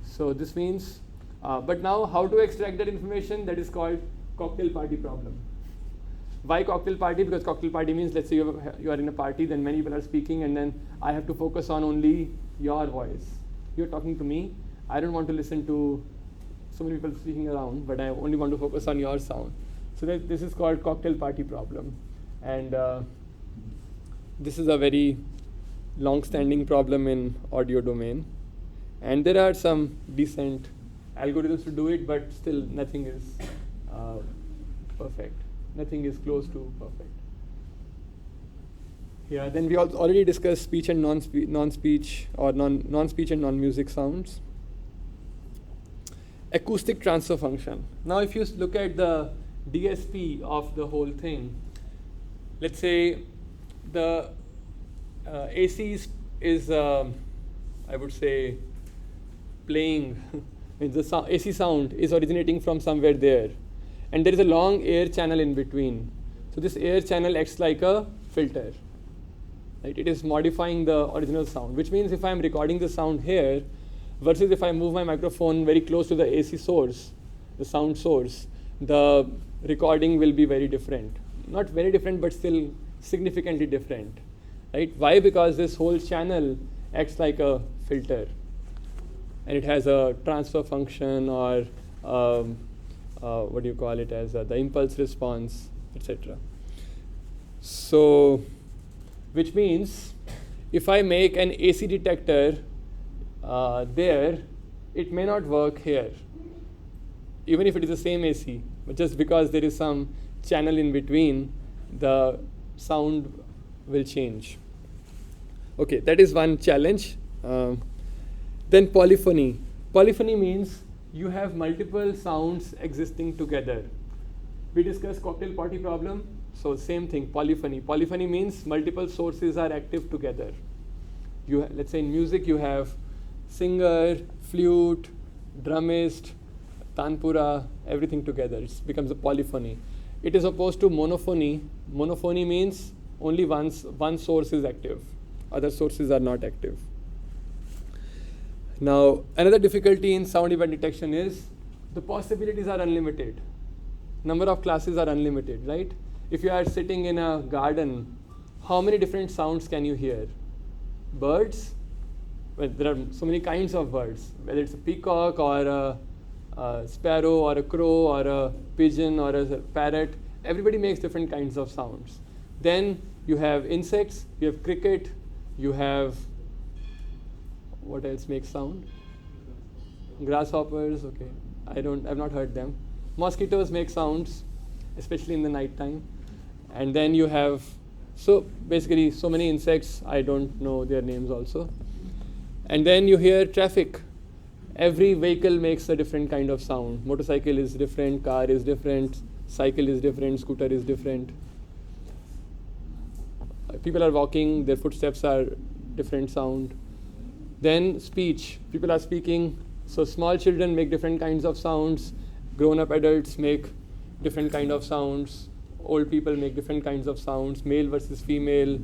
So this means, but now how to extract that information? That is called cocktail party problem. Why cocktail party? Because cocktail party means, let's say you are in a party, then many people are speaking, and then I have to focus on only your voice. You're talking to me. I don't want to listen to so many people speaking around, but I only want to focus on your sound. So this is called cocktail party problem. And this is a very long-standing problem in audio domain. And there are some decent algorithms to do it, but still nothing is perfect. Nothing is close to perfect. Yeah, then we already discussed speech and non-speech or non-speech and non-music sounds. Acoustic transfer function. Now if you look at the DSP of the whole thing. Let's say the AC is I would say playing. The AC sound is originating from somewhere there, and there is a long air channel in between. So this air channel acts like a filter. Right? It is modifying the original sound, which means if I am recording the sound here versus if I move my microphone very close to the AC source, the sound source, the recording will be very different. Not very different, but still significantly different. Right? Why? Because this whole channel acts like a filter, and it has a transfer function, or what do you call it, as the impulse response, etc. So, which means if I make an AC detector there, it may not work here, even if it is the same AC, but just because there is some channel in between, the sound will change. Okay, that is one challenge. Then polyphony. Polyphony means you have multiple sounds existing together. We discussed CocktailParty problem. So same thing, polyphony. Polyphony means multiple sources are active together. Let's say in music you have singer, flute, drummist, tanpura, everything together. It becomes a polyphony. It is opposed to monophony. Monophony means only one source is active. Other sources are not active. Now, another difficulty in sound event detection is the possibilities are unlimited. Number of classes are unlimited, right? If you are sitting in a garden, how many different sounds can you hear? Birds? Well, there are so many kinds of birds, whether it's a peacock or a sparrow or a crow or a pigeon or a parrot. Everybody makes different kinds of sounds. Then you have insects, you have cricket, you have, what else makes sound? Grasshoppers, okay. I've not heard them. Mosquitoes make sounds, especially in the night time. And then you have, so basically so many insects, I don't know their names also. And then you hear traffic. Every vehicle makes a different kind of sound. Motorcycle is different, car is different, cycle is different, scooter is different. People are walking, their footsteps are different sound. Then speech, people are speaking. So small children make different kinds of sounds. Grown-up adults make different kind of sounds. Old people make different kinds of sounds. Male versus female,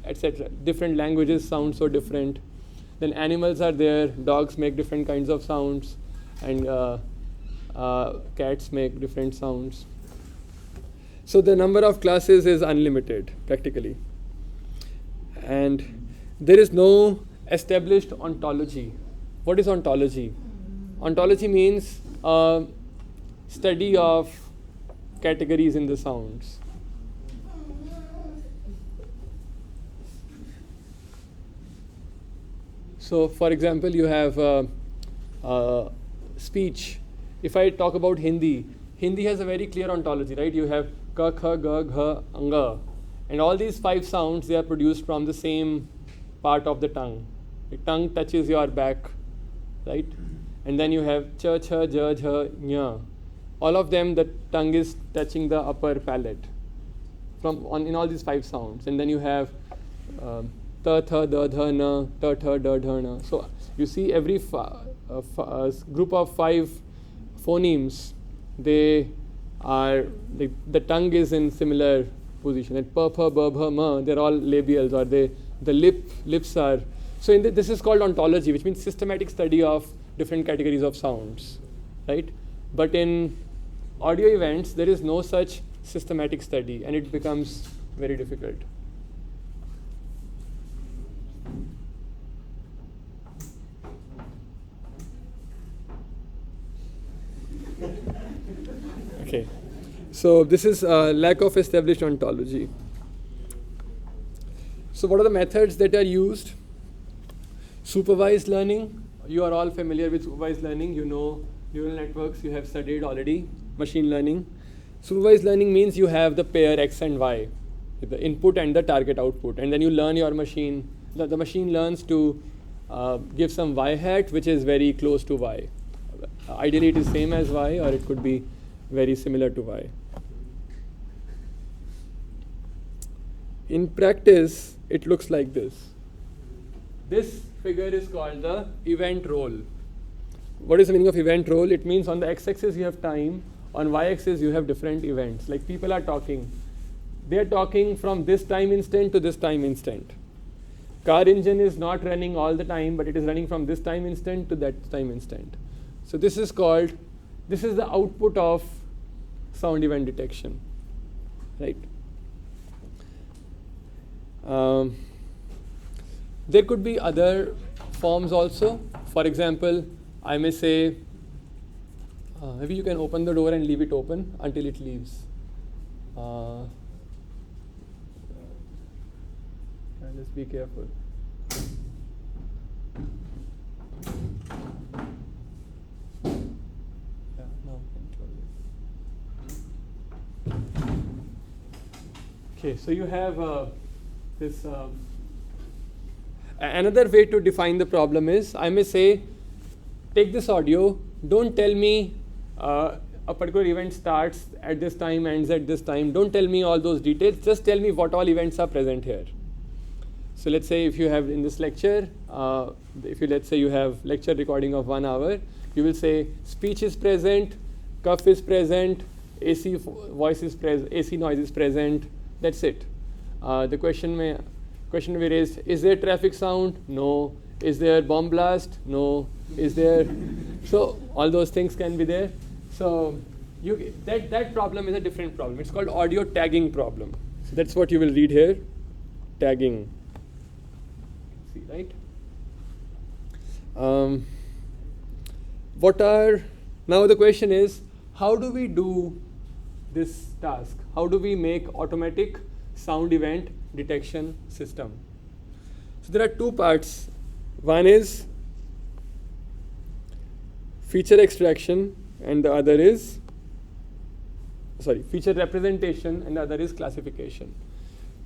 etc. Different languages sound so different. Then animals are there. Dogs make different kinds of sounds, and cats make different sounds. So the number of classes is unlimited, practically. And there is no established ontology. What is ontology? Ontology means study of categories in the sounds. So, for example, you have speech. If I talk about Hindi, Hindi has a very clear ontology, right? You have ka, kha, ga, gha, anga. And all these 5 sounds, they are produced from the same part of the tongue. The tongue touches your back, right? And then you have cha, cha, ja, jha, nya. All of them, the tongue is touching the upper palate in all these 5 sounds. And then you have ta, tha, da, dha, na, ta, tha, da, dha, na. So you see every group of 5 phonemes, they are, the tongue is in similar position. And pa, pha, ba, bha, ma, they're all labials, or the lips are. So this is called ontology, which means systematic study of different categories of sounds, right? But in audio events, there is no such systematic study, and it becomes very difficult. Okay, so this is lack of established ontology. So what are the methods that are used? Supervised learning. You are all familiar with supervised learning. You know neural networks, you have studied already. Machine learning. Supervised learning means you have the pair X and Y, the input and the target output. And then you learn your machine. The machine learns to give some Y hat, which is very close to Y. Ideally, it is same as Y, or it could be very similar to Y. in practice, it looks like this. This figure is called the event roll. What is the meaning of event roll? It means on the x-axis you have time, on y-axis you have different events. Like people are talking. They are talking from this time instant to this time instant. Car engine is not running all the time, but it is running from this time instant to that time instant. So this is the output of sound event detection, right? There could be other forms also. For example, I may say, maybe you can open the door and leave it open until it leaves. Just be careful. Yeah, no, okay, so you have this. Another way to define the problem is, I may say, take this audio, don't tell me a particular event starts at this time, ends at this time. Don't tell me all those details. Just tell me what all events are present here. So let's say if you have in this lecture, let's say you have lecture recording of 1 hour, you will say speech is present, cough is present, AC voice is present, AC noise is present. That's it. The question may be raised: is there traffic sound? No. Is there bomb blast? No. Is there? So all those things can be there. So that problem is a different problem. It's called audio tagging problem. So that's what you will read here. Tagging. See, right? Now the question is, how do we do this task? How do we make automatic sound event detection system? So there are two parts. One is feature extraction and the other is feature representation and the other is classification.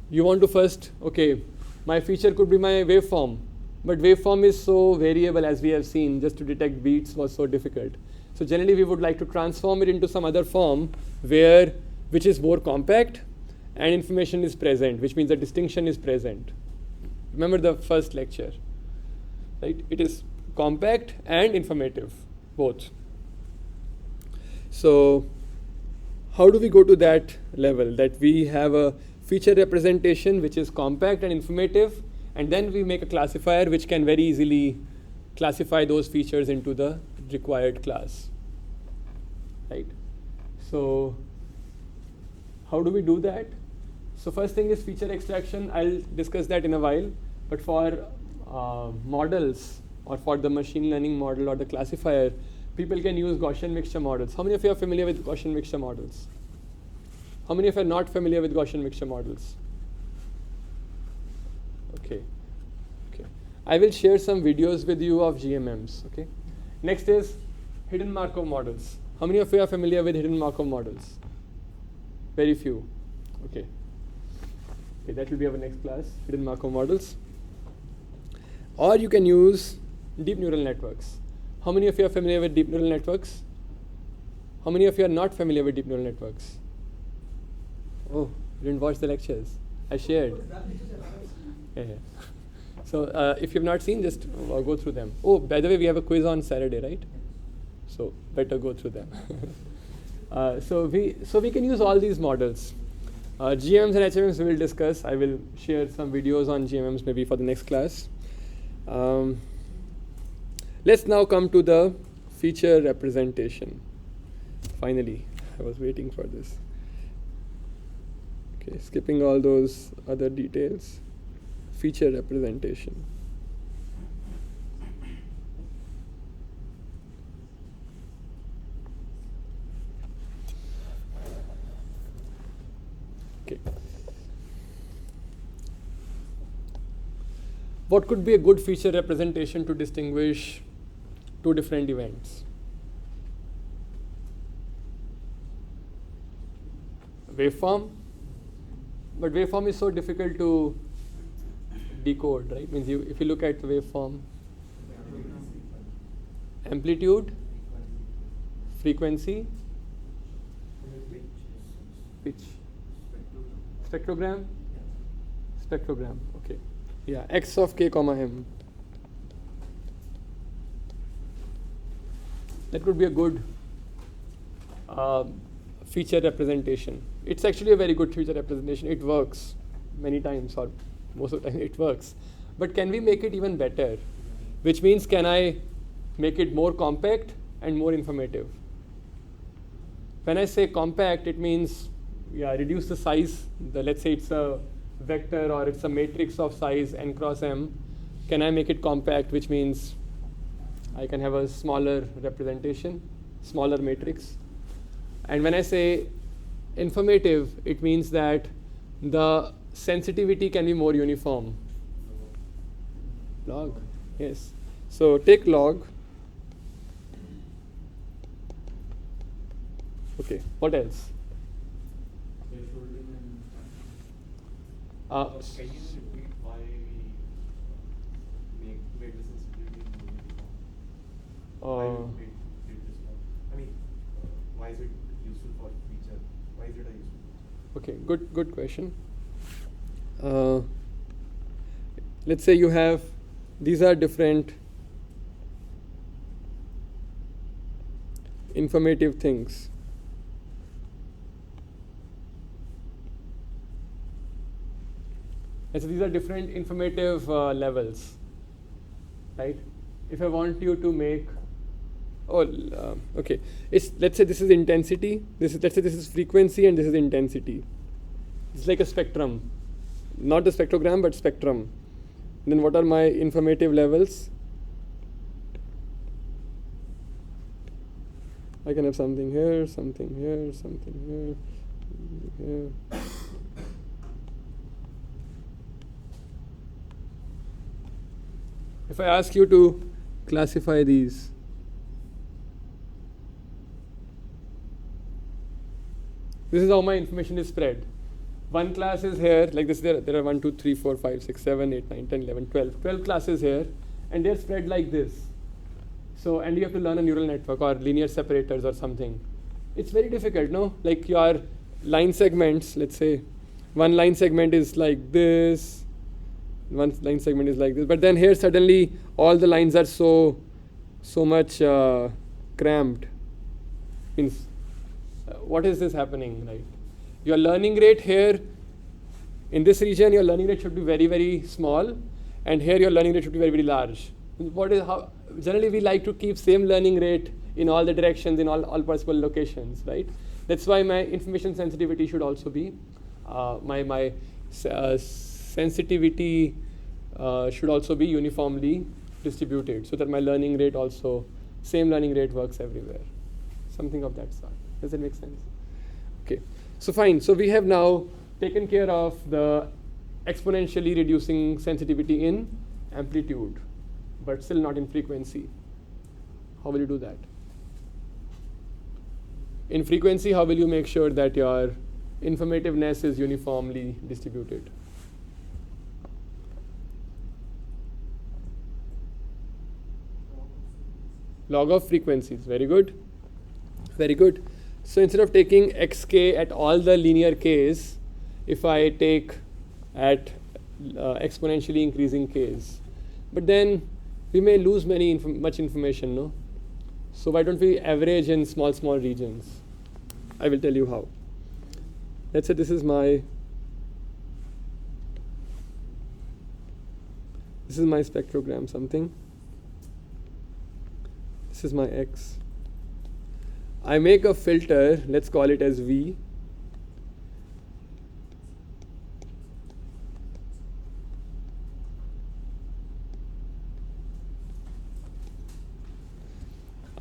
You want to first, okay, my feature could be my waveform, but waveform is so variable, as we have seen. Just to detect beats was so difficult. So generally we would like to transform it into some other form which is more compact and information is present, which means the distinction is present. Remember the first lecture, right? It is compact and informative, both. So how do we go to that level, that we have a feature representation which is compact and informative, and then we make a classifier which can very easily classify those features into the required class, right? So how do we do that? So first thing is feature extraction. I'll discuss that in a while, but for models or for the machine learning model or the classifier, people can use Gaussian mixture models. How many of you are familiar with Gaussian mixture models? How many of you are not familiar with Gaussian mixture models? Okay. I will share some videos with you of GMMs. Okay. Next is hidden Markov models. How many of you are familiar with hidden Markov models? Very few. Okay, that will be our next class, hidden Markov models. Or you can use deep neural networks. How many of you are familiar with deep neural networks? How many of you are not familiar with deep neural networks? Oh, you didn't watch the lectures. I shared. Yeah. So if you have not seen, just go through them. Oh, by the way, we have a quiz on Saturday, right? So better go through them. So we can use all these models. GMMs and HMMs we will discuss. I will share some videos on GMMs maybe for the next class. Let's now come to the feature representation. Finally, I was waiting for this. Okay, skipping all those other details. Feature representation. Okay. What could be a good feature representation to distinguish two different events? Waveform, but waveform is so difficult to decode, right? Means if you look at the waveform, amplitude, frequency, pitch, spectrogram. Spectrogram. Okay. Yeah. X of k comma m. That could be a good feature representation. It's actually a very good feature representation. It works many times, or most of the time it works. But can we make it even better? Which means, can I make it more compact and more informative? When I say compact, it means, yeah, reduce the size. Let's say it's a vector or it's a matrix of size n cross m. Can I make it compact, which means I can have a smaller representation, smaller matrix. And when I say informative, it means that the sensitivity can be more uniform. Log, yes. So take log. Okay, what else? Can you repeat why we made the sensitivity more uniform? Why we did this one? I mean, why is it useful for feature? Why is it a useful feature? Okay, good question. Let's say you have, these are different informative things. And so these are different informative levels, right? If I want you to make, okay, let's say this is intensity. Let's say this is frequency, and this is intensity. It's like a spectrum, not the spectrogram, but spectrum. Then what are my informative levels? I can have something here, something here, something here, here. If I ask you to classify these, this is how my information is spread. One class is here, like this, there are 1, 2, 3, 4, 5, 6, 7, 8, 9, 10, 11, 12. 12 classes here, and they're spread like this. So, and you have to learn a neural network or linear separators or something. It's very difficult, no? Like your line segments, let's say, one line segment is like this, one line segment is like this. But then here suddenly all the lines are so much cramped. Means, what is this happening, right? Your learning rate here, in this region, your learning rate should be very, very small, and here your learning rate should be very, very large. Generally we like to keep same learning rate in all the directions, in all possible locations, right? That's why my information sensitivity should also be, my sensitivity should also be uniformly distributed, so that my learning rate also, same learning rate works everywhere. Something of that sort. Does that make sense? Okay. So fine. So we have now taken care of the exponentially reducing sensitivity in amplitude, but still not in frequency. How will you do that? In frequency, how will you make sure that your informativeness is uniformly distributed? Log of frequencies. Very good. Very good. So instead of taking xk at all the linear k's, if I take at exponentially increasing k's, but then we may lose much information, no? So why don't we average in small regions? I will tell you how. Let's say this is my spectrogram, something. This is my x. I make a filter, let's call it as V.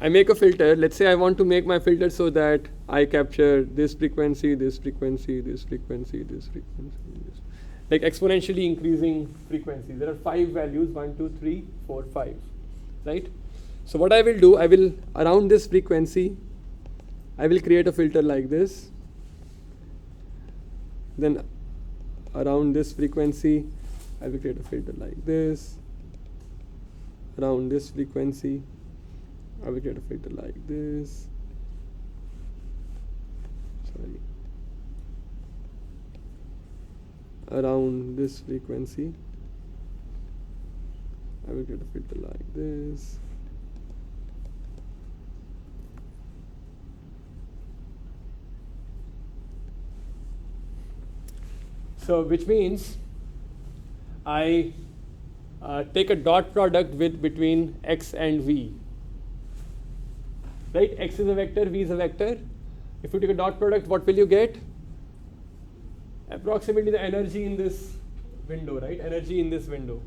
I make a filter, let's say I want to make my filter so that I capture this frequency, this frequency, this frequency, this frequency, this. Like exponentially increasing frequencies. There are 5 values, 1, 2, 3, 4, 5, right? So what I will do, I will, around this frequency, I will create a filter like this. Then around this frequency, I will create a filter like this. Around this frequency, I will create a filter like this. Sorry. around this frequency, I will get a filter like this. So which means I take a dot product between x and v. Right? X is a vector, v is a vector. If you take a dot product, what will you get? Approximately the energy in this window, right? Energy in this window.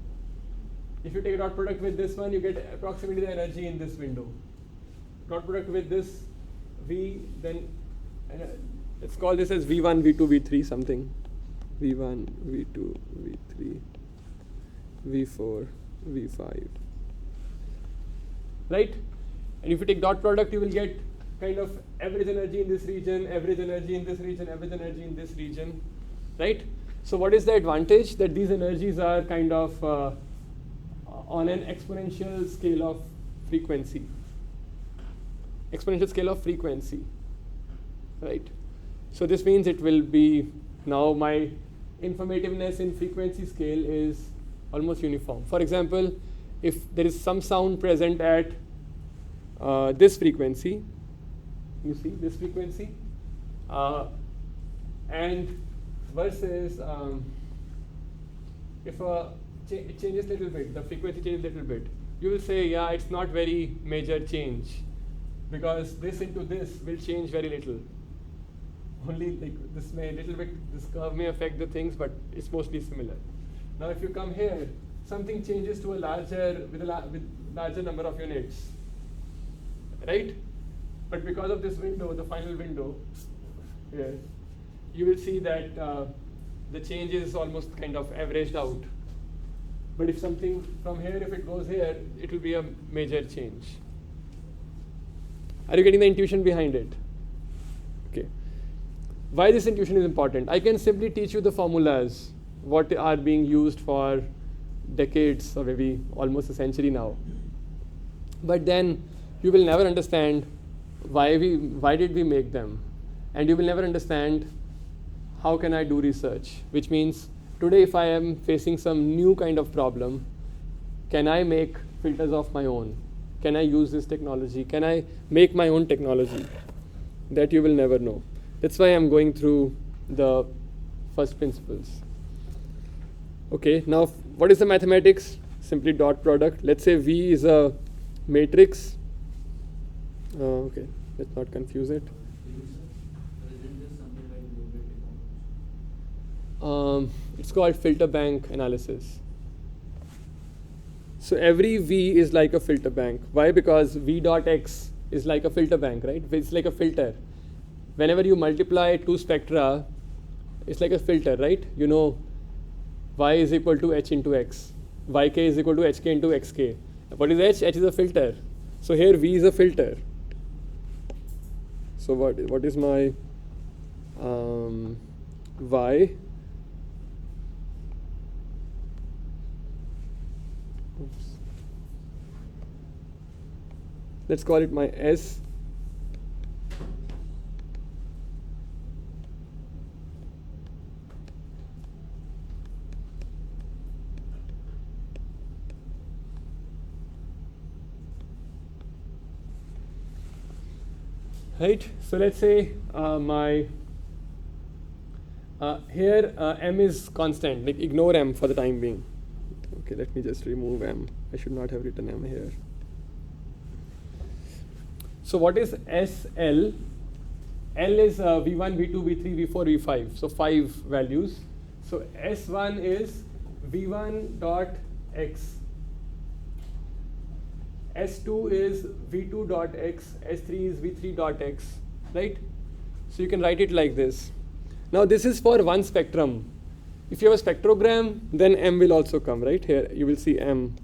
If you take a dot product with this one, you get approximately the energy in this window. Dot product with this v, then let's call this as v1, v2, v3 something. v1, v2, v3, v4, v5. Right? And if you take dot product, you will get kind of average energy in this region, average energy in this region, average energy in this region. Right? So what is the advantage? That these energies are kind of on an exponential scale of frequency. Exponential scale of frequency. Right? So this means it will be, now my informativeness in frequency scale is almost uniform. For example, if there is some sound present at this frequency, you see this frequency, and versus if it changes a little bit, the frequency changes a little bit, you will say, yeah, it's not very major change, because this into this will change very little. Only like this may little bit, this curve may affect the things, but it's mostly similar. Now if you come here, something changes to a larger, with larger number of units, right? But because of this window, the final window here, you will see that the change is almost kind of averaged out. But if something from here, if it goes here, it will be a major change. Are you getting the intuition behind it? Okay. Why this intuition is important? I can simply teach you the formulas, what are being used for decades or maybe almost a century now. But then you will never understand why did we make them, and you will never understand how can I do research. Which means today, if I am facing some new kind of problem, can I make filters of my own? Can I use this technology? Can I make my own technology? That you will never know. That's why I'm going through the first principles. Okay, now what is the mathematics? Simply dot product. Let's say V is a matrix. Okay, let's not confuse it. It's called filter bank analysis. So every V is like a filter bank. Why? Because V dot X is like a filter bank, right? It's like a filter. Whenever you multiply two spectra, it's like a filter, right? You know, Y is equal to H into X. YK is equal to HK into XK. What is H? H is a filter. So here V is a filter. So what is my Y? Oops. Let's call it my S. Right, so let's say here M is constant, like ignore M for the time being. Okay, let me just remove M. I should not have written M here. So what is SL? L is V1, V2, V3, V4, V5. So 5 values. So S1 is V1 dot X. S2 is V2 dot X, S3 is V3 dot X, right? So you can write it like this. Now this is for one spectrum. If you have a spectrogram, then M will also come, right? Here you will see M.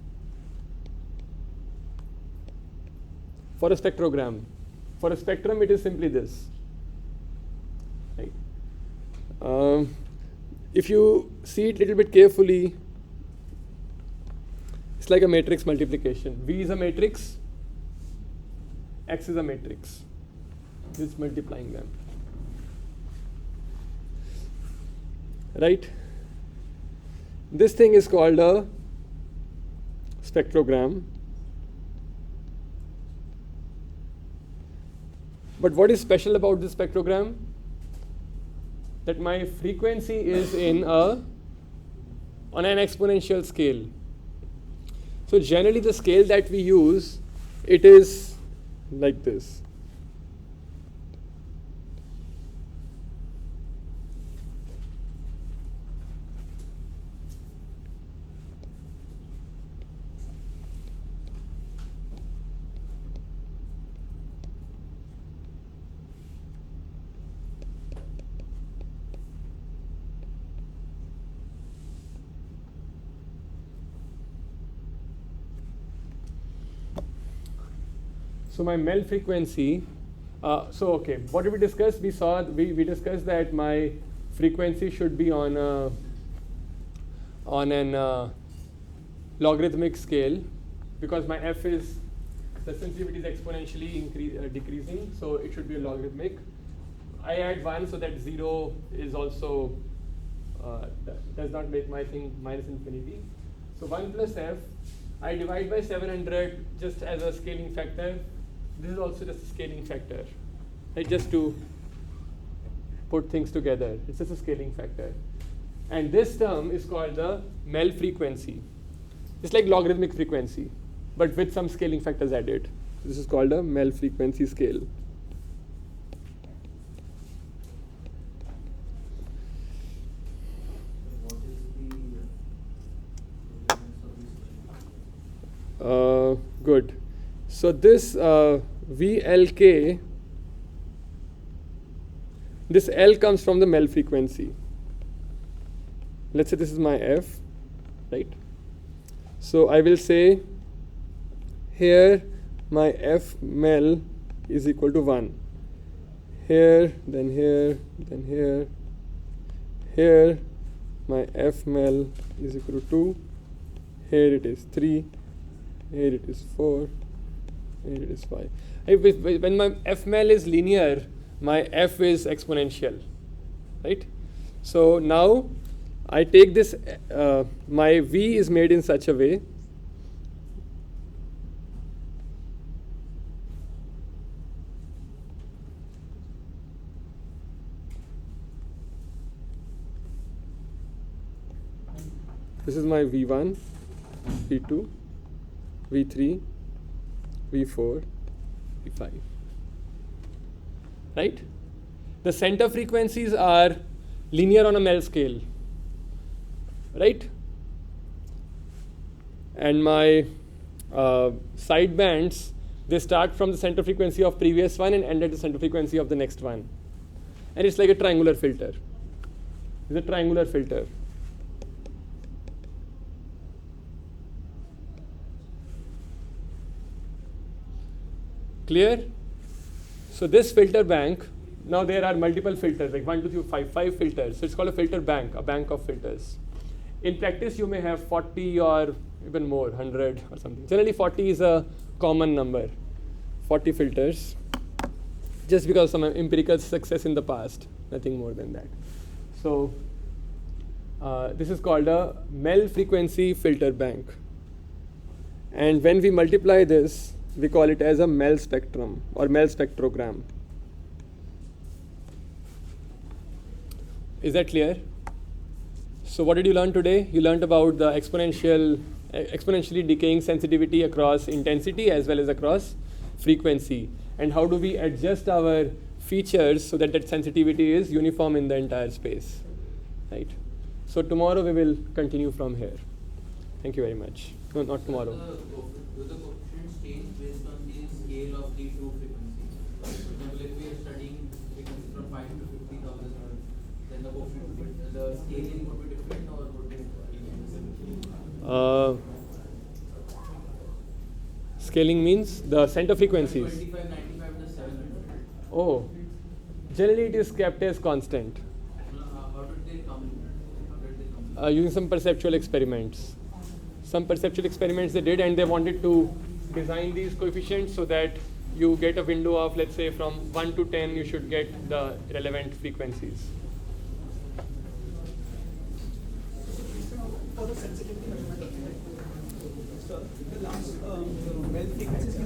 For a spectrogram. For a spectrum, it is simply this. Right? If you see it a little bit carefully, it's like a matrix multiplication. V is a matrix, X is a matrix. Just multiplying them. Right? this thing is called a spectrogram. But what is special about this spectrogram? That my frequency is on an exponential scale. So generally the scale that we use, it is like this. So my MEL frequency, okay, what did we discuss? We discussed that my frequency should be on an logarithmic scale, because my f is, the sensitivity is exponentially decreasing, so it should be a logarithmic. I add 1 so that 0 is also, does not make my thing minus infinity. So 1 plus f, I divide by 700 just as a scaling factor. This is also just a scaling factor, right? Just to put things together. It's just a scaling factor. And this term is called the MEL frequency. It's like logarithmic frequency, but with some scaling factors added. This is called a MEL frequency scale. What is the Good. So this VLK, this L comes from the MEL frequency. Let's say this is my F, right? So I will say here my F MEL is equal to 1. Here, then here, then here. Here my F MEL is equal to 2. Here it is 3. Here it is 4. Here it is 5. When my F MEL is linear, my F is exponential, right? So now I take this, my V is made in such a way this is my V1, V2, V3, V4, V5, right? The center frequencies are linear on a MEL scale, right? And my side bands, they start from the center frequency of previous one and end at the center frequency of the next one. And it's like a triangular filter. It's a triangular filter. Clear? So this filter bank, now there are multiple filters, like 1, 2, 3, 4, 5 filters. So it's called a filter bank, a bank of filters. In practice, you may have 40 or even more, 100 or something. Generally, 40 is a common number, 40 filters, just because of some empirical success in the past, nothing more than that. So this is called a MEL frequency filter bank. And when we multiply this, we call it as a MEL spectrum or MEL spectrogram. Is that clear? So what did you learn today? You learned about the exponentially decaying sensitivity across intensity as well as across frequency. And how do we adjust our features so that that sensitivity is uniform in the entire space, right? So tomorrow we will continue from here. Thank you very much. No, not tomorrow. Do the coefficients change based on the scale of the two frequencies? For example, if we are studying frequency from 5 to 50,000, then the coefficient, the scaling would be different or would be the same? Scaling means the center frequencies. 25, 95 to 700. Oh, generally it is kept as constant. How did they come? Using some perceptual experiments. Some perceptual experiments they did, and they wanted to design these coefficients so that you get a window of, let's say, from 1 to 10, you should get the relevant frequencies. For sensitivity measurement of the last well frequencies